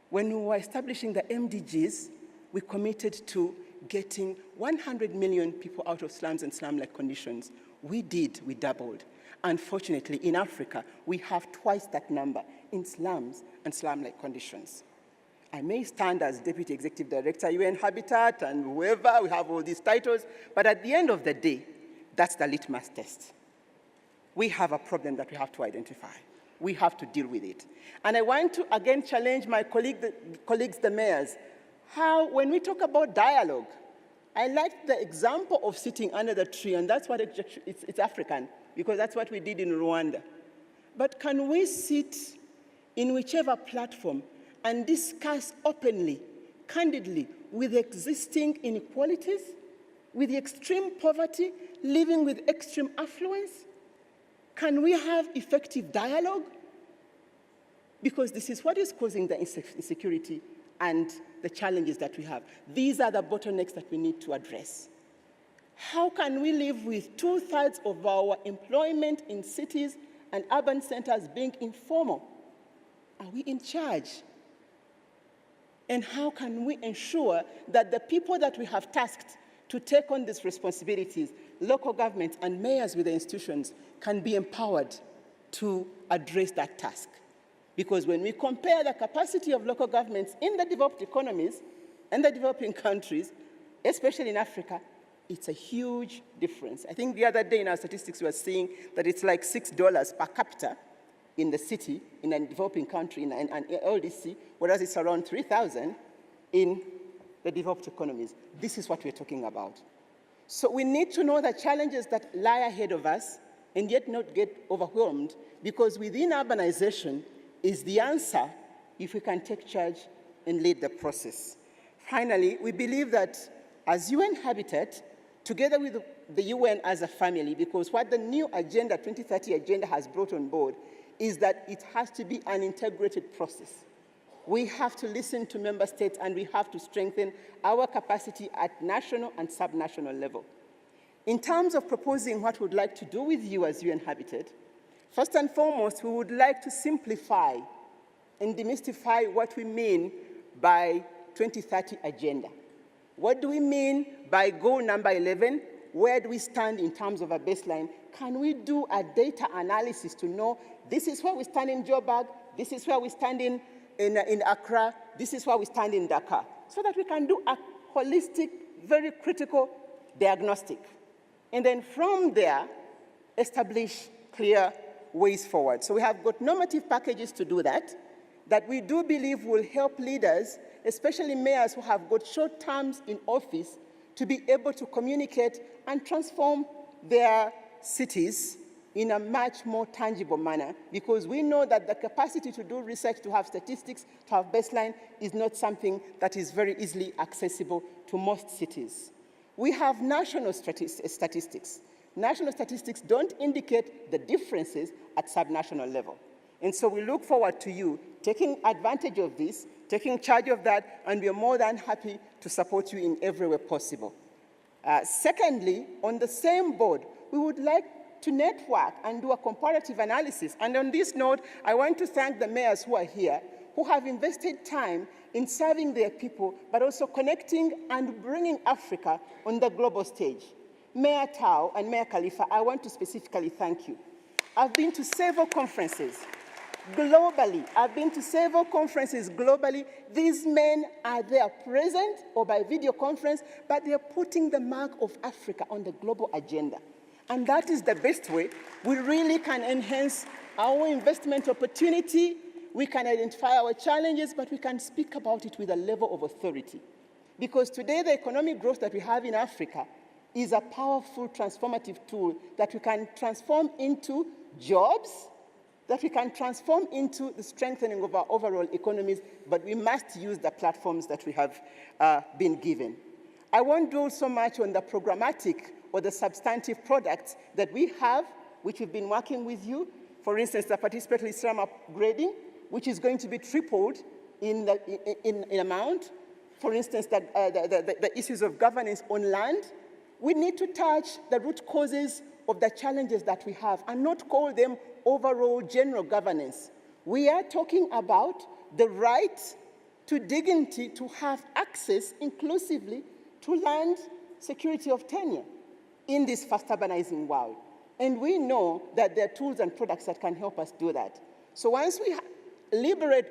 When we were establishing the MDGs, we committed to getting 100 million people out of slums and slum-like conditions. We doubled. Unfortunately, in Africa, we have twice that number in slums and slum-like conditions. I may stand as Deputy Executive Director, UN Habitat, and whoever, we have all these titles, but at the end of the day, that's the litmus test. We have a problem that we have to identify. We have to deal with it. And I want to again challenge my colleagues, the mayors, how when we talk about dialogue, I like the example of sitting under the tree, and that's what it's African, because that's what we did in Rwanda. But can we sit in whichever platform and discuss openly, candidly, with existing inequalities, with extreme poverty, living with extreme affluence? Can we have effective dialogue? Because this is what is causing the insecurity and the challenges that we have. These are the bottlenecks that we need to address. How can we live with 2/3 of our employment in cities and urban centers being informal? Are we in charge? And how can we ensure that the people that we have tasked to take on these responsibilities, local governments and mayors with the institutions, can be empowered to address that task? Because when we compare the capacity of local governments in the developed economies and the developing countries, especially in Africa, it's a huge difference. I think the other day in our statistics we were seeing that it's like $6 per capita in the city, in a developing country, in an LDC, whereas it's around 3,000 in the developed economies. This is what we're talking about. So we need to know the challenges that lie ahead of us and yet not get overwhelmed, because within urbanization is the answer if we can take charge and lead the process. Finally, we believe that as UN Habitat, together with the UN as a family, because what the new agenda, 2030 agenda, has brought on board is that it has to be an integrated process. We have to listen to member states, and we have to strengthen our capacity at national and subnational level. In terms of proposing what we'd like to do with you as UN Habitat, first and foremost, we would like to simplify and demystify what we mean by 2030 agenda. What do we mean by goal number 11? Where do we stand in terms of a baseline? Can we do a data analysis to know this is where we stand in Joburg, this is where we stand in Accra, this is where we stand in Dakar, so that we can do a holistic, very critical diagnostic. And then from there, establish clear ways forward. So we have got normative packages to do that we do believe will help leaders, especially mayors who have got short terms in office, to be able to communicate and transform their cities in a much more tangible manner, because we know that the capacity to do research, to have statistics, to have baseline is not something that is very easily accessible to most cities. We have national statistics. National statistics don't indicate the differences at subnational level. And so we look forward to you taking advantage of this, taking charge of that, and we are more than happy to support you in every way possible. Secondly, on the same board, we would like to network and do a comparative analysis. And on this note, I want to thank the mayors who are here, who have invested time in serving their people, but also connecting and bringing Africa on the global stage. Mayor Tao and Mayor Khalifa, I want to specifically thank you. I've been to several conferences globally. These men are there present or by video conference, but they're putting the mark of Africa on the global agenda. And that is the best way we really can enhance our investment opportunity. We can identify our challenges, but we can speak about it with a level of authority. Because today, the economic growth that we have in Africa is a powerful transformative tool that we can transform into jobs, that we can transform into the strengthening of our overall economies, but we must use the platforms that we have been given. I won't dwell so much on the programmatic or the substantive products that we have, which we've been working with you. For instance, the participatory system upgrading, which is going to be tripled in amount. For instance, the issues of governance on land. We need to touch the root causes of the challenges that we have and not call them overall general governance. We are talking about the right to dignity, to have access inclusively to land, security of tenure in this fast urbanizing world. And we know that there are tools and products that can help us do that. So once we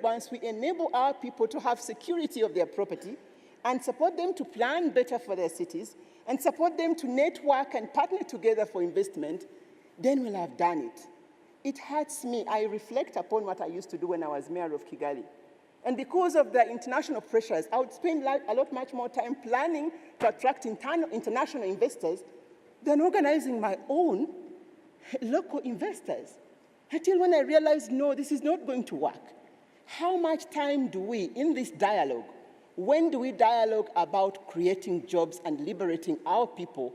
once we enable our people to have security of their property and support them to plan better for their cities and support them to network and partner together for investment, then we'll have done it. It hurts me. I reflect upon what I used to do when I was mayor of Kigali. And because of the international pressures, I would spend a lot much more time planning to attract international investors than organizing my own local investors. Until when I realized, no, this is not going to work. How much time do we, in this dialogue, when do we dialogue about creating jobs and liberating our people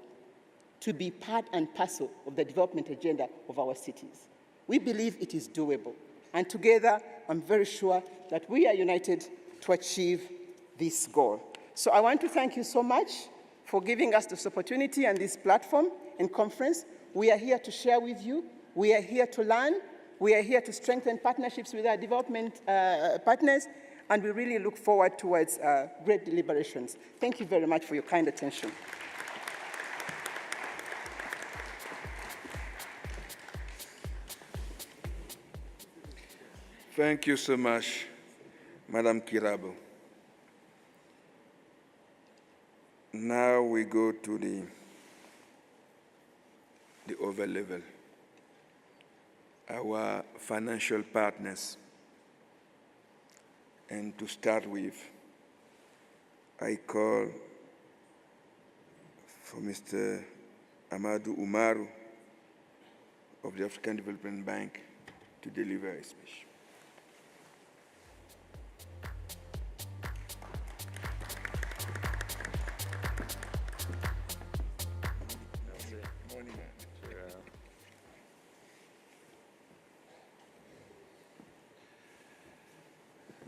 to be part and parcel of the development agenda of our cities? We believe it is doable. And together, I'm very sure that we are united to achieve this goal. So I want to thank you so much for giving us this opportunity and this platform and conference. We are here to share with you. We are here to learn. We are here to strengthen partnerships with our development partners. And we really look forward towards great deliberations. Thank you very much for your kind attention. Thank you so much, Madam Kirabo. Now we go to the other level, our financial partners. And to start with, I call for Mr. Amadou Umaru of the African Development Bank to deliver a speech.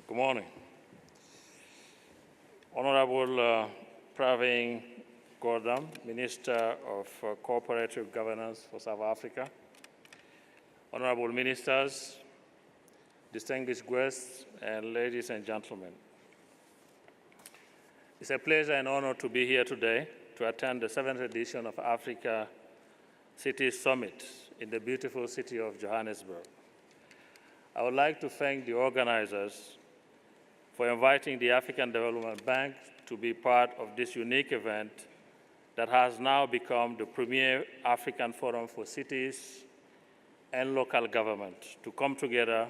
Good morning. Honorable Pravin Gordhan, Minister of Cooperative Governance for South Africa, Honorable Ministers, distinguished guests, and ladies and gentlemen. It's a pleasure and honor to be here today to attend the 7th edition of Africities Summit in the beautiful city of Johannesburg. I would like to thank the organizers for inviting the African Development Bank to be part of this unique event that has now become the premier African forum for cities and local government to come together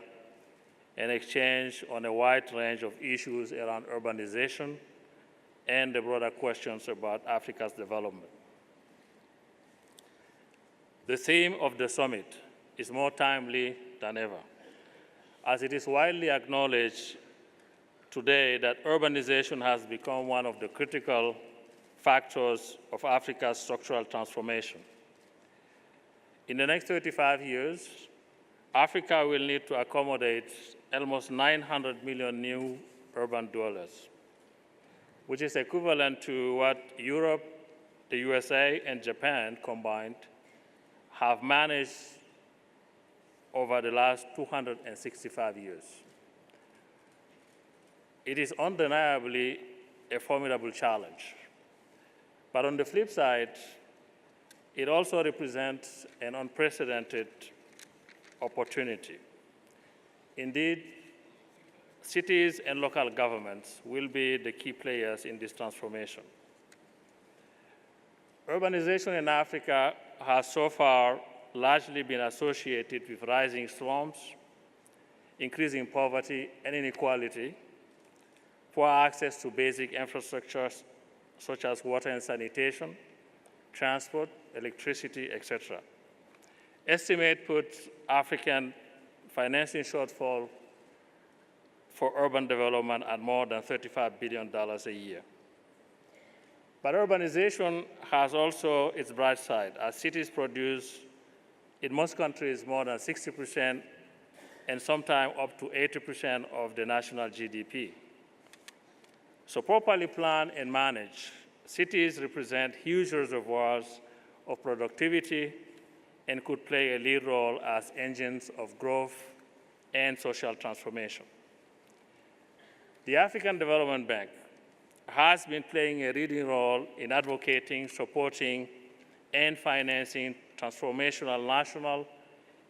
and exchange on a wide range of issues around urbanization and the broader questions about Africa's development. The theme of the summit is more timely than ever, as it is widely acknowledged today that urbanization has become one of the critical factors of Africa's structural transformation. In the next 35 years, Africa will need to accommodate almost 900 million new urban dwellers, which is equivalent to what Europe, the USA, and Japan combined have managed over the last 265 years. It is undeniably a formidable challenge. But on the flip side, it also represents an unprecedented opportunity. Indeed, cities and local governments will be the key players in this transformation. Urbanization in Africa has so far largely been associated with rising slums, increasing poverty and inequality, poor access to basic infrastructures such as water and sanitation, transport, electricity, etc. Estimate puts African financing shortfall for urban development at more than $35 billion a year. But urbanization has also its bright side, as cities produce, in most countries, more than 60% and sometimes up to 80% of the national GDP. So properly planned and managed, cities represent huge reservoirs of productivity and could play a lead role as engines of growth and social transformation. The African Development Bank has been playing a leading role in advocating, supporting, and financing transformational national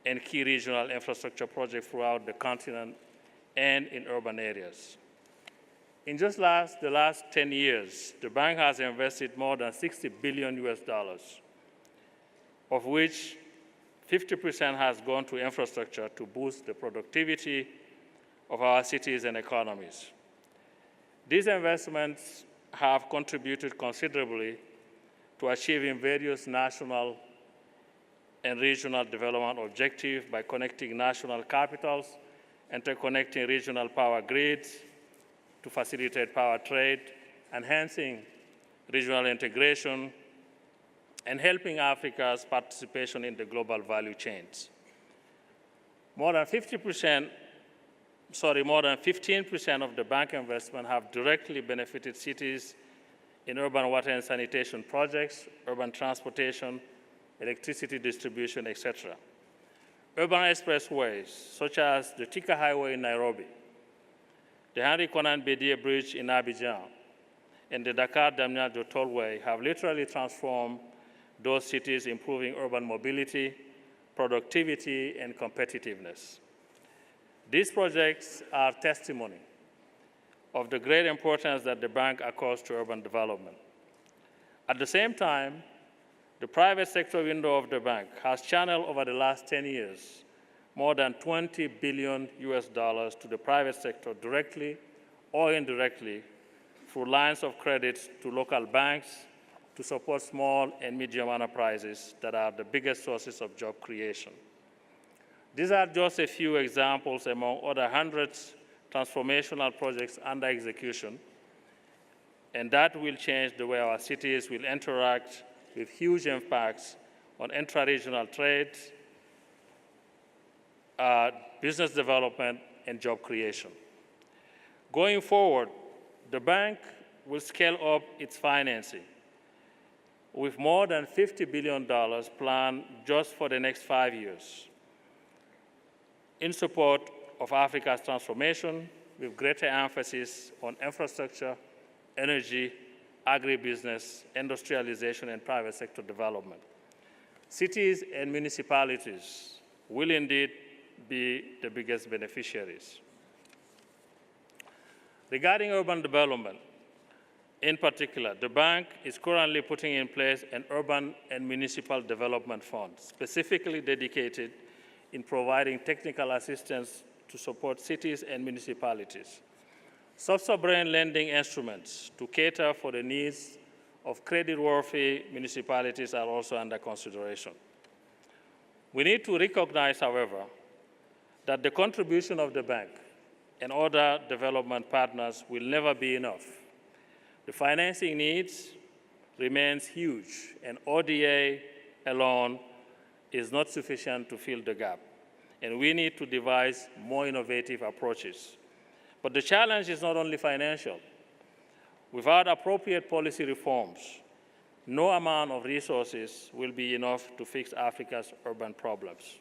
and key regional infrastructure projects throughout the continent and in urban areas. In just the last 10 years, the bank has invested more than $60 billion, of which 50% has gone to infrastructure to boost the productivity of our cities and economies. These investments have contributed considerably to achieving various national and regional development objectives by connecting national capitals, interconnecting regional power grids to facilitate power trade, enhancing regional integration, and helping Africa's participation in the global value chains. More than 15% of the bank investment have directly benefited cities in urban water and sanitation projects, urban transportation, electricity distribution, etc. Urban expressways, such as the Thika Highway in Nairobi, the Henry Konan Bedie Bridge in Abidjan, and the Dakar-Damniadio Tollway have literally transformed those cities, improving urban mobility, productivity, and competitiveness. These projects are testimony of the great importance that the bank accords to urban development. At the same time, the private sector window of the bank has channeled over the last 10 years more than $20 billion to the private sector directly or indirectly through lines of credit to local banks to support small and medium enterprises that are the biggest sources of job creation. These are just a few examples among other hundreds of transformational projects under execution, and that will change the way our cities will interact with huge impacts on intra-regional trade, business development, and job creation. Going forward, the bank will scale up its financing with more than $50 billion planned just for the next 5 years in support of Africa's transformation, with greater emphasis on infrastructure, energy, agribusiness, industrialization, and private sector development. Cities and municipalities will indeed be the biggest beneficiaries. Regarding urban development, in particular, the bank is currently putting in place an urban and municipal development fund, specifically dedicated in providing technical assistance to support cities and municipalities. Sovereign lending instruments to cater for the needs of credit-worthy municipalities are also under consideration. We need to recognize, however, that the contribution of the bank and other development partners will never be enough. The financing needs remains huge, and ODA alone is not sufficient to fill the gap, and we need to devise more innovative approaches. But the challenge is not only financial. Without appropriate policy reforms, no amount of resources will be enough to fix Africa's urban problems.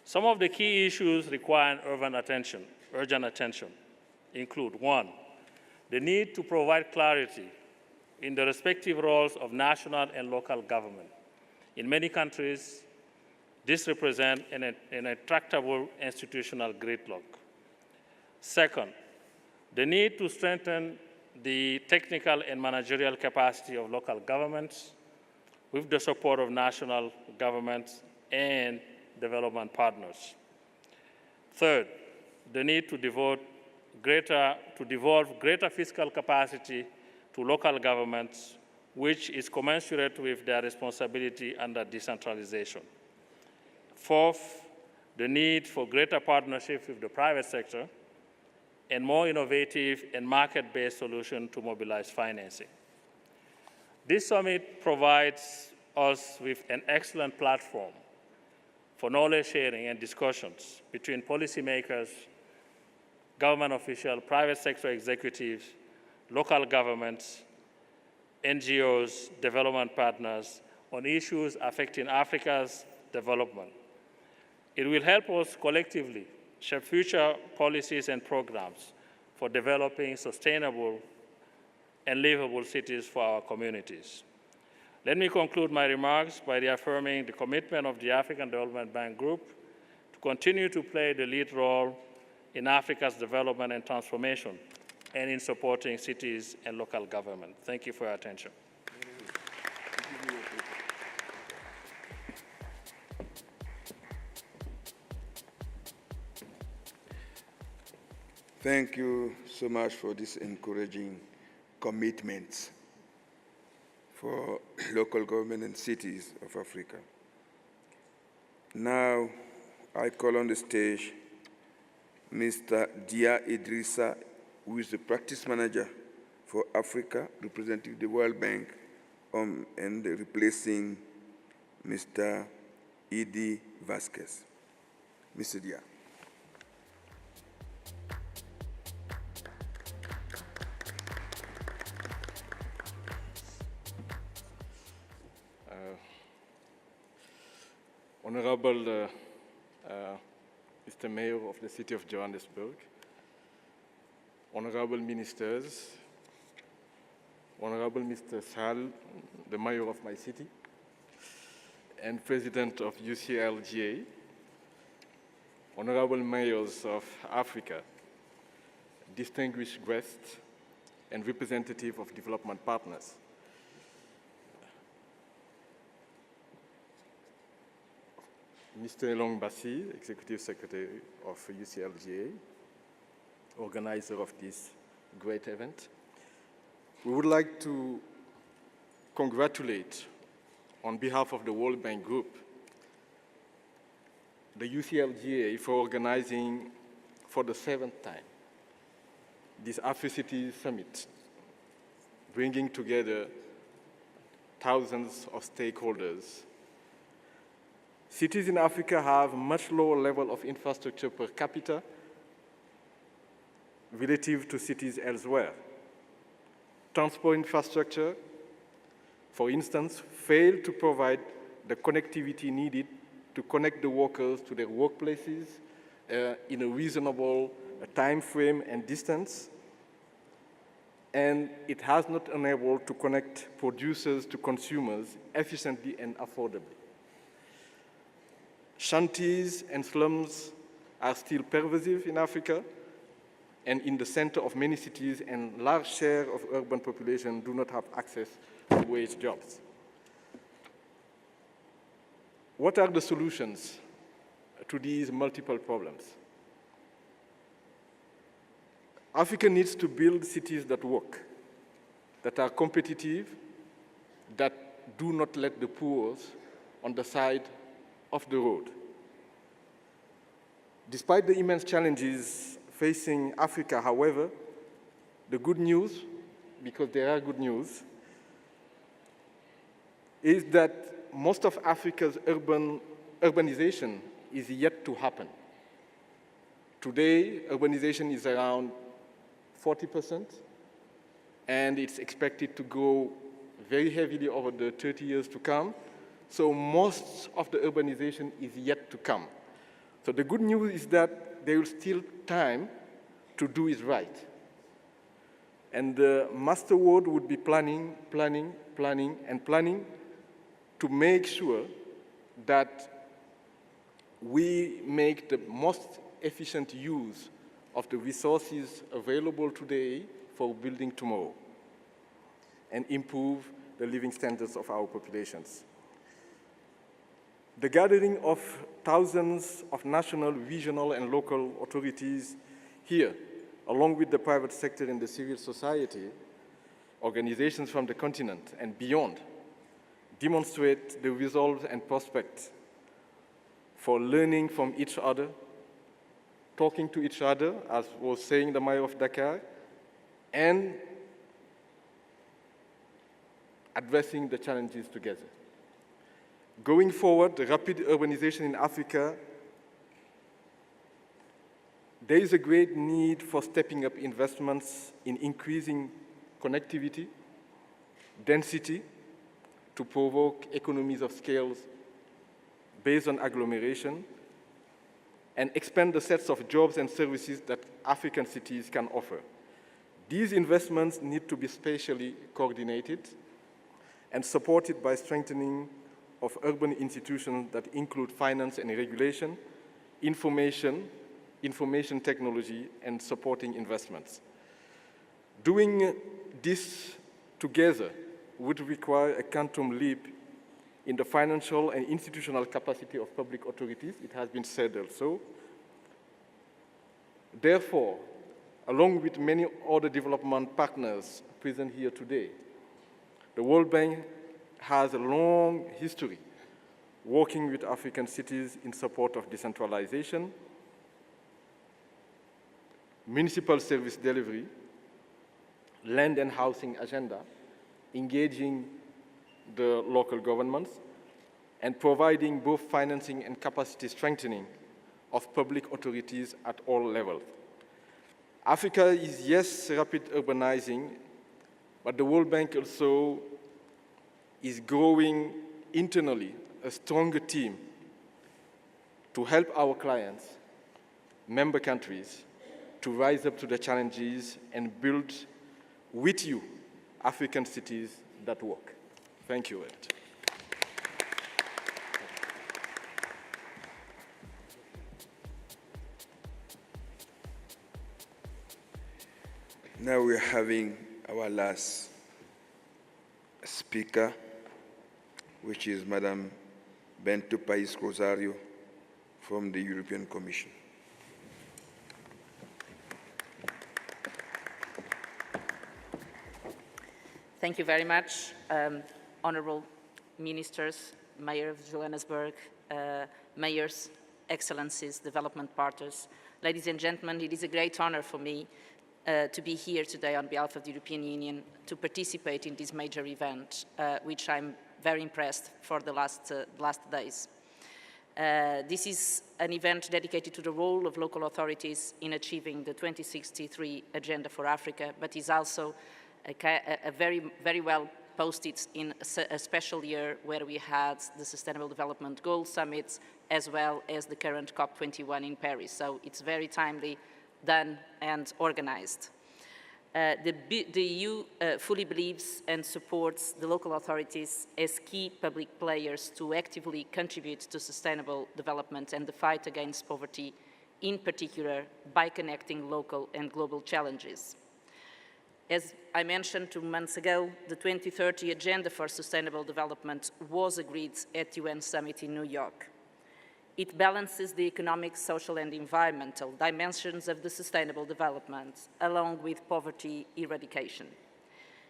Some of the key issues requiring urgent attention include: 1, the need to provide clarity in the respective roles of national and local government. In many countries, this represents an intractable institutional gridlock. Second, the need to strengthen the technical and managerial capacity of local governments with the support of national governments and development partners. Third, the need to devolve greater fiscal capacity to local governments, which is commensurate with their responsibility under decentralization. Fourth, the need for greater partnership with the private sector and more innovative and market-based solutions to mobilize financing. This summit provides us with an excellent platform for knowledge sharing and discussions between policymakers, government officials, private sector executives, local governments, NGOs, development partners on issues affecting Africa's development. It will help us collectively shape future policies and programs for developing sustainable and livable cities for our communities. Let me conclude my remarks by reaffirming the commitment of the African Development Bank Group to continue to play the lead role in Africa's development and transformation and in supporting cities and local government. Thank you for your attention. Thank you so much for this encouraging commitments for local government and cities of Africa. Now, I call on the stage Mr. Dia Idrissa, who is the practice manager for Africa, representing the World Bank, and replacing Mr. Edie Vasquez. Mr. Dia. Honorable Mr. Mayor of the City of Johannesburg, Honorable Ministers, Honorable Mr. Sal, the Mayor of my city, and President of UCLGA, Honorable Mayors of Africa, distinguished guests, and representatives of development partners. Mr. Elong Bassi, Executive Secretary of UCLGA, organizer of this great event, We would like to congratulate, on behalf of the World Bank Group, the UCLGA for organizing for the 7th time this Africities Summit, bringing together thousands of stakeholders. Cities in Africa have a much lower level of infrastructure per capita relative to cities elsewhere. Transport infrastructure, for instance, fail to provide the connectivity needed to connect the workers to their workplaces in a reasonable time frame and distance. And it has not enabled to connect producers to consumers efficiently and affordably. Shanties and slums are still pervasive in Africa and in the center of many cities, and large share of urban population do not have access to wage jobs. What are the solutions to these multiple problems? Africa needs to build cities that work, that are competitive, that do not let the poor on the side of the road. Despite the immense challenges facing Africa, however, the good news, because there are good news, is that most of Africa's urbanization is yet to happen. Today, urbanization is around 40%, and it's expected to grow very heavily over the 30 years to come. So most of the urbanization is yet to come. So the good news is that there is still time to do it right. And the master word would be planning, planning, planning, and planning to make sure that we make the most efficient use of the resources available today for building tomorrow and improve the living standards of our populations. The gathering of thousands of national, regional, and local authorities here, along with the private sector and the civil society, organizations from the continent and beyond, demonstrate the resolve and prospect for learning from each other, talking to each other, as was saying the mayor of Dakar, and addressing the challenges together. Going forward, the rapid urbanization in Africa, there is a great need for stepping up investments in increasing connectivity, density, to provoke economies of scale based on agglomeration, and expand the sets of jobs and services that African cities can offer. These investments need to be spatially coordinated and supported by strengthening of urban institutions that include finance and regulation, information technology, and supporting investments. Doing this together would require a quantum leap in the financial and institutional capacity of public authorities. It has been said also. Therefore, along with many other development partners present here today, the World Bank has a long history working with African cities in support of decentralization, municipal service delivery, land and housing agenda, engaging the local governments, and providing both financing and capacity strengthening of public authorities at all levels. Africa is, yes, rapid urbanizing, but the World Bank also is growing internally a stronger team to help our clients, member countries, to rise up to the challenges and build with you African cities that work. Thank you. Now we're having our last speaker, which is Madame Bento Pais Rosario from the European Commission. Thank you very much, honorable ministers, Mayor of Johannesburg, mayors, excellencies, development partners. Ladies and gentlemen, it is a great honor for me to be here today on behalf of the European Union to participate in this major event, which I'm very impressed for the last days. This is an event dedicated to the role of local authorities in achieving the 2063 Agenda for Africa, but is also a very well posted in a special year where we had the Sustainable Development Goals Summits as well as the current COP21 in Paris. So it's very timely done and organized. The EU fully believes and supports the local authorities as key public players to actively contribute to sustainable development and the fight against poverty, in particular by connecting local and global challenges. As I mentioned 2 months ago, the 2030 Agenda for Sustainable Development was agreed at the UN Summit in New York. It balances the economic, social and environmental dimensions of the sustainable development, along with poverty eradication.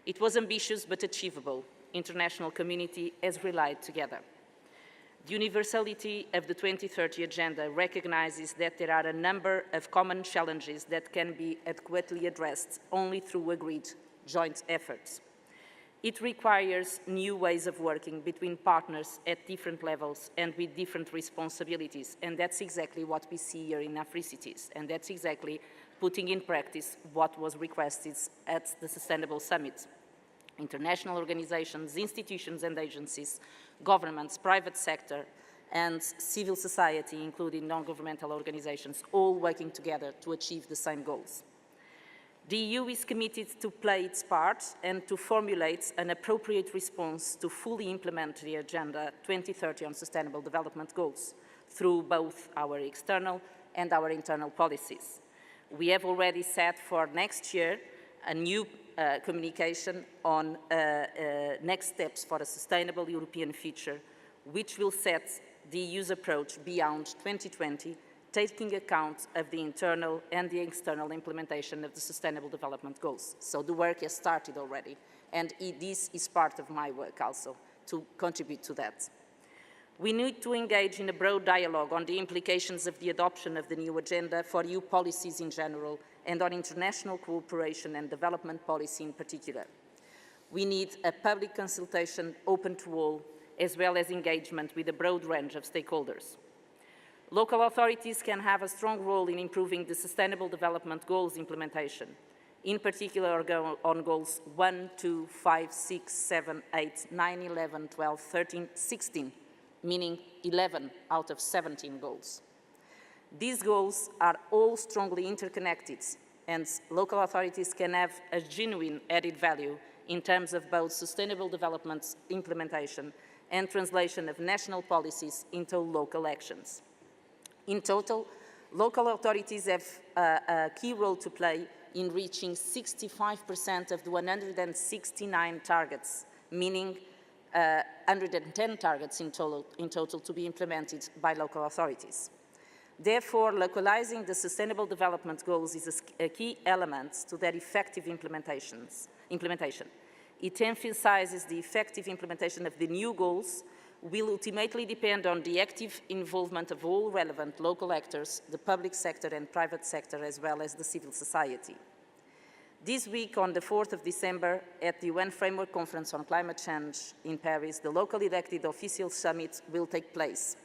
It was ambitious but achievable. International community has relied together. The universality of the 2030 Agenda recognizes that there are a number of common challenges that can be adequately addressed only through agreed joint efforts. It requires new ways of working between partners at different levels and with different responsibilities, and that's exactly what we see here in Africities, and that's exactly putting in practice what was requested at the Sustainable Summit. International organizations, institutions and agencies, governments, private sector, and civil society, including non-governmental organizations, all working together to achieve the same goals. The EU is committed to play its part and to formulate an appropriate response to fully implement the Agenda 2030 on Sustainable Development Goals through both our external and our internal policies. We have already set for next year a new communication on next steps for a sustainable European future, which will set the EU's approach beyond 2020, taking account of the internal and the external implementation of the Sustainable Development Goals. So the work has started already, and this is part of my work also, to contribute to that. We need to engage in a broad dialogue on the implications of the adoption of the new agenda for EU policies in general and on international cooperation and development policy in particular. We need a public consultation open to all, as well as engagement with a broad range of stakeholders. Local authorities can have a strong role in improving the Sustainable Development Goals implementation, in particular on goals 1, 2, 5, 6, 7, 8, 9, 11, 12, 13, 16, meaning 11 out of 17 goals. These goals are all strongly interconnected, and local authorities can have a genuine added value in terms of both sustainable development implementation and translation of national policies into local actions. In total, local authorities have a key role to play in reaching 65% of the 169 targets, meaning 110 targets in total to be implemented by local authorities. Therefore, localizing the Sustainable Development Goals is a key element to their effective implementation. It emphasizes the effective implementation of the new goals will ultimately depend on the active involvement of all relevant local actors, the public sector and private sector, as well as the civil society. This week, on the 4th of December, at the UN Framework Conference on Climate Change in Paris, the locally elected official summit will take place.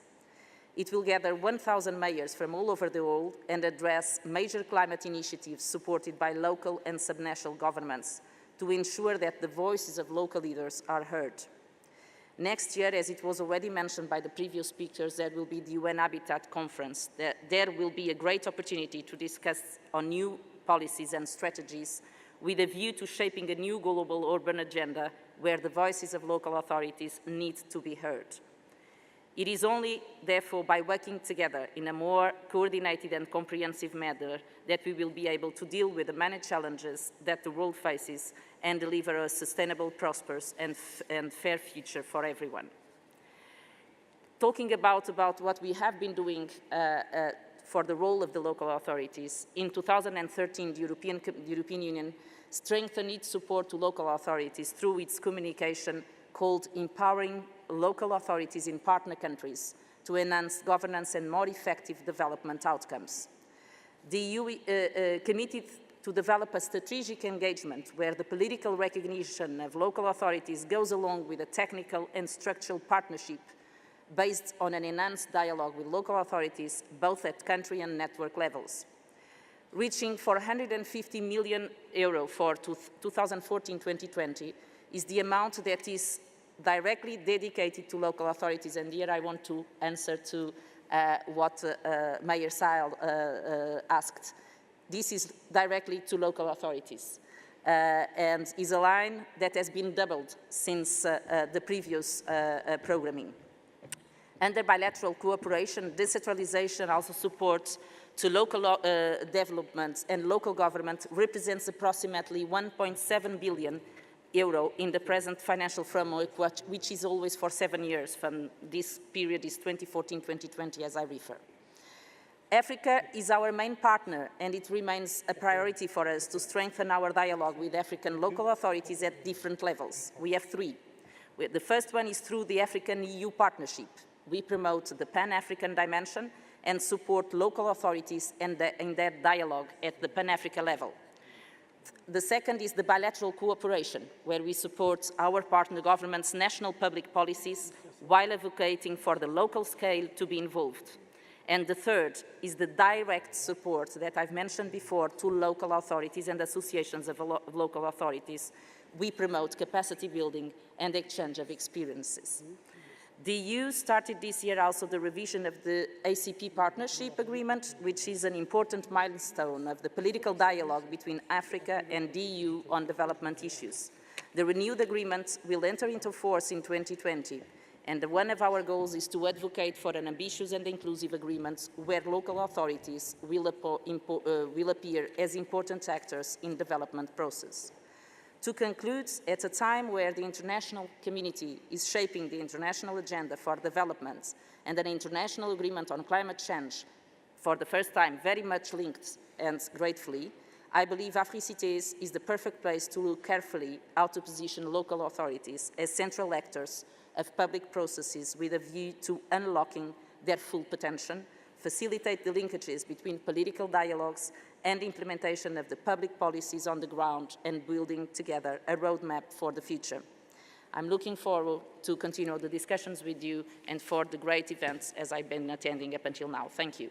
It will gather 1,000 mayors from all over the world and address major climate initiatives supported by local and subnational governments to ensure that the voices of local leaders are heard. Next year, as it was already mentioned by the previous speakers, there will be the UN Habitat Conference. There will be a great opportunity to discuss on new policies and strategies with a view to shaping a new global urban agenda where the voices of local authorities need to be heard. It is only, therefore, by working together in a more coordinated and comprehensive manner that we will be able to deal with the many challenges that the world faces and deliver a sustainable, prosperous, and fair future for everyone. Talking about what we have been doing for the role of the local authorities. In 2013, the European Union strengthened its support to local authorities through its communication called Empowering Local Authorities in Partner Countries to Enhance Governance and More Effective Development Outcomes. The EU committed to develop a strategic engagement where the political recognition of local authorities goes along with a technical and structural partnership based on an enhanced dialogue with local authorities, both at country and network levels. Reaching €450 million for 2014-2020 is the amount that is directly dedicated to local authorities. And here I want to answer to what Mayor Seil asked. This is directly to local authorities and is a line that has been doubled since the previous programming. Under bilateral cooperation, decentralization also supports to local development and local government represents approximately €1.7 billion in the present financial framework, which is always for 7 years. From this period is 2014-2020, as I refer. Africa is our main partner, and it remains a priority for us to strengthen our dialogue with African local authorities at different levels. We have three. The first one is through the African-EU partnership. We promote the Pan-African dimension and support local authorities in their dialogue at the Pan-Africa level. The second is the bilateral cooperation, where we support our partner governments' national public policies while advocating for the local scale to be involved. And the third is the direct support that I've mentioned before to local authorities and associations of local authorities. We promote capacity building and exchange of experiences. The EU started this year also the revision of the ACP Partnership Agreement, which is an important milestone of the political dialogue between Africa and the EU on development issues. The renewed agreement will enter into force in 2020, and one of our goals is to advocate for an ambitious and inclusive agreement where local authorities will appear as important actors in the development process. To conclude, at a time where the international community is shaping the international agenda for development and an international agreement on climate change, for the first time very much linked and gratefully, I believe Africities is the perfect place to look carefully how to position local authorities as central actors of public processes with a view to unlocking their full potential, facilitate the linkages between political dialogues and implementation of the public policies on the ground, and building together a roadmap for the future. I'm looking forward to continue the discussions with you and for the great events as I've been attending up until now. Thank you.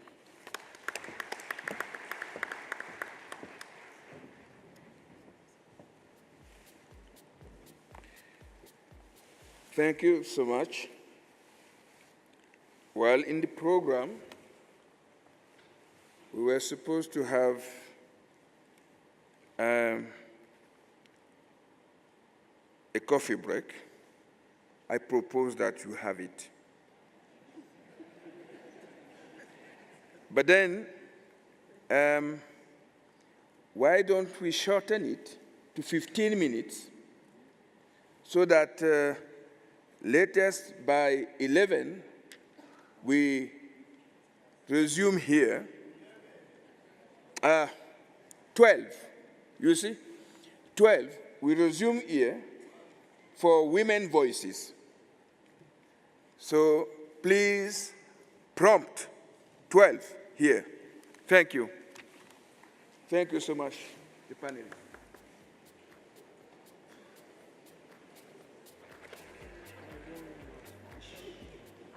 Thank you so much. Well, in the program, we were supposed to have a coffee break. I propose that you have it. But then, why don't we shorten it to 15 minutes so that latest by 11, we resume here. 12, you see? 12, we resume here for women voices. So please prompt 12 here. Thank you. Thank you so much, the panel.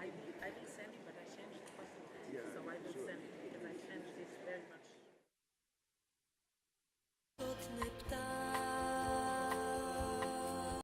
I will send it, but I changed the password. So I will send it.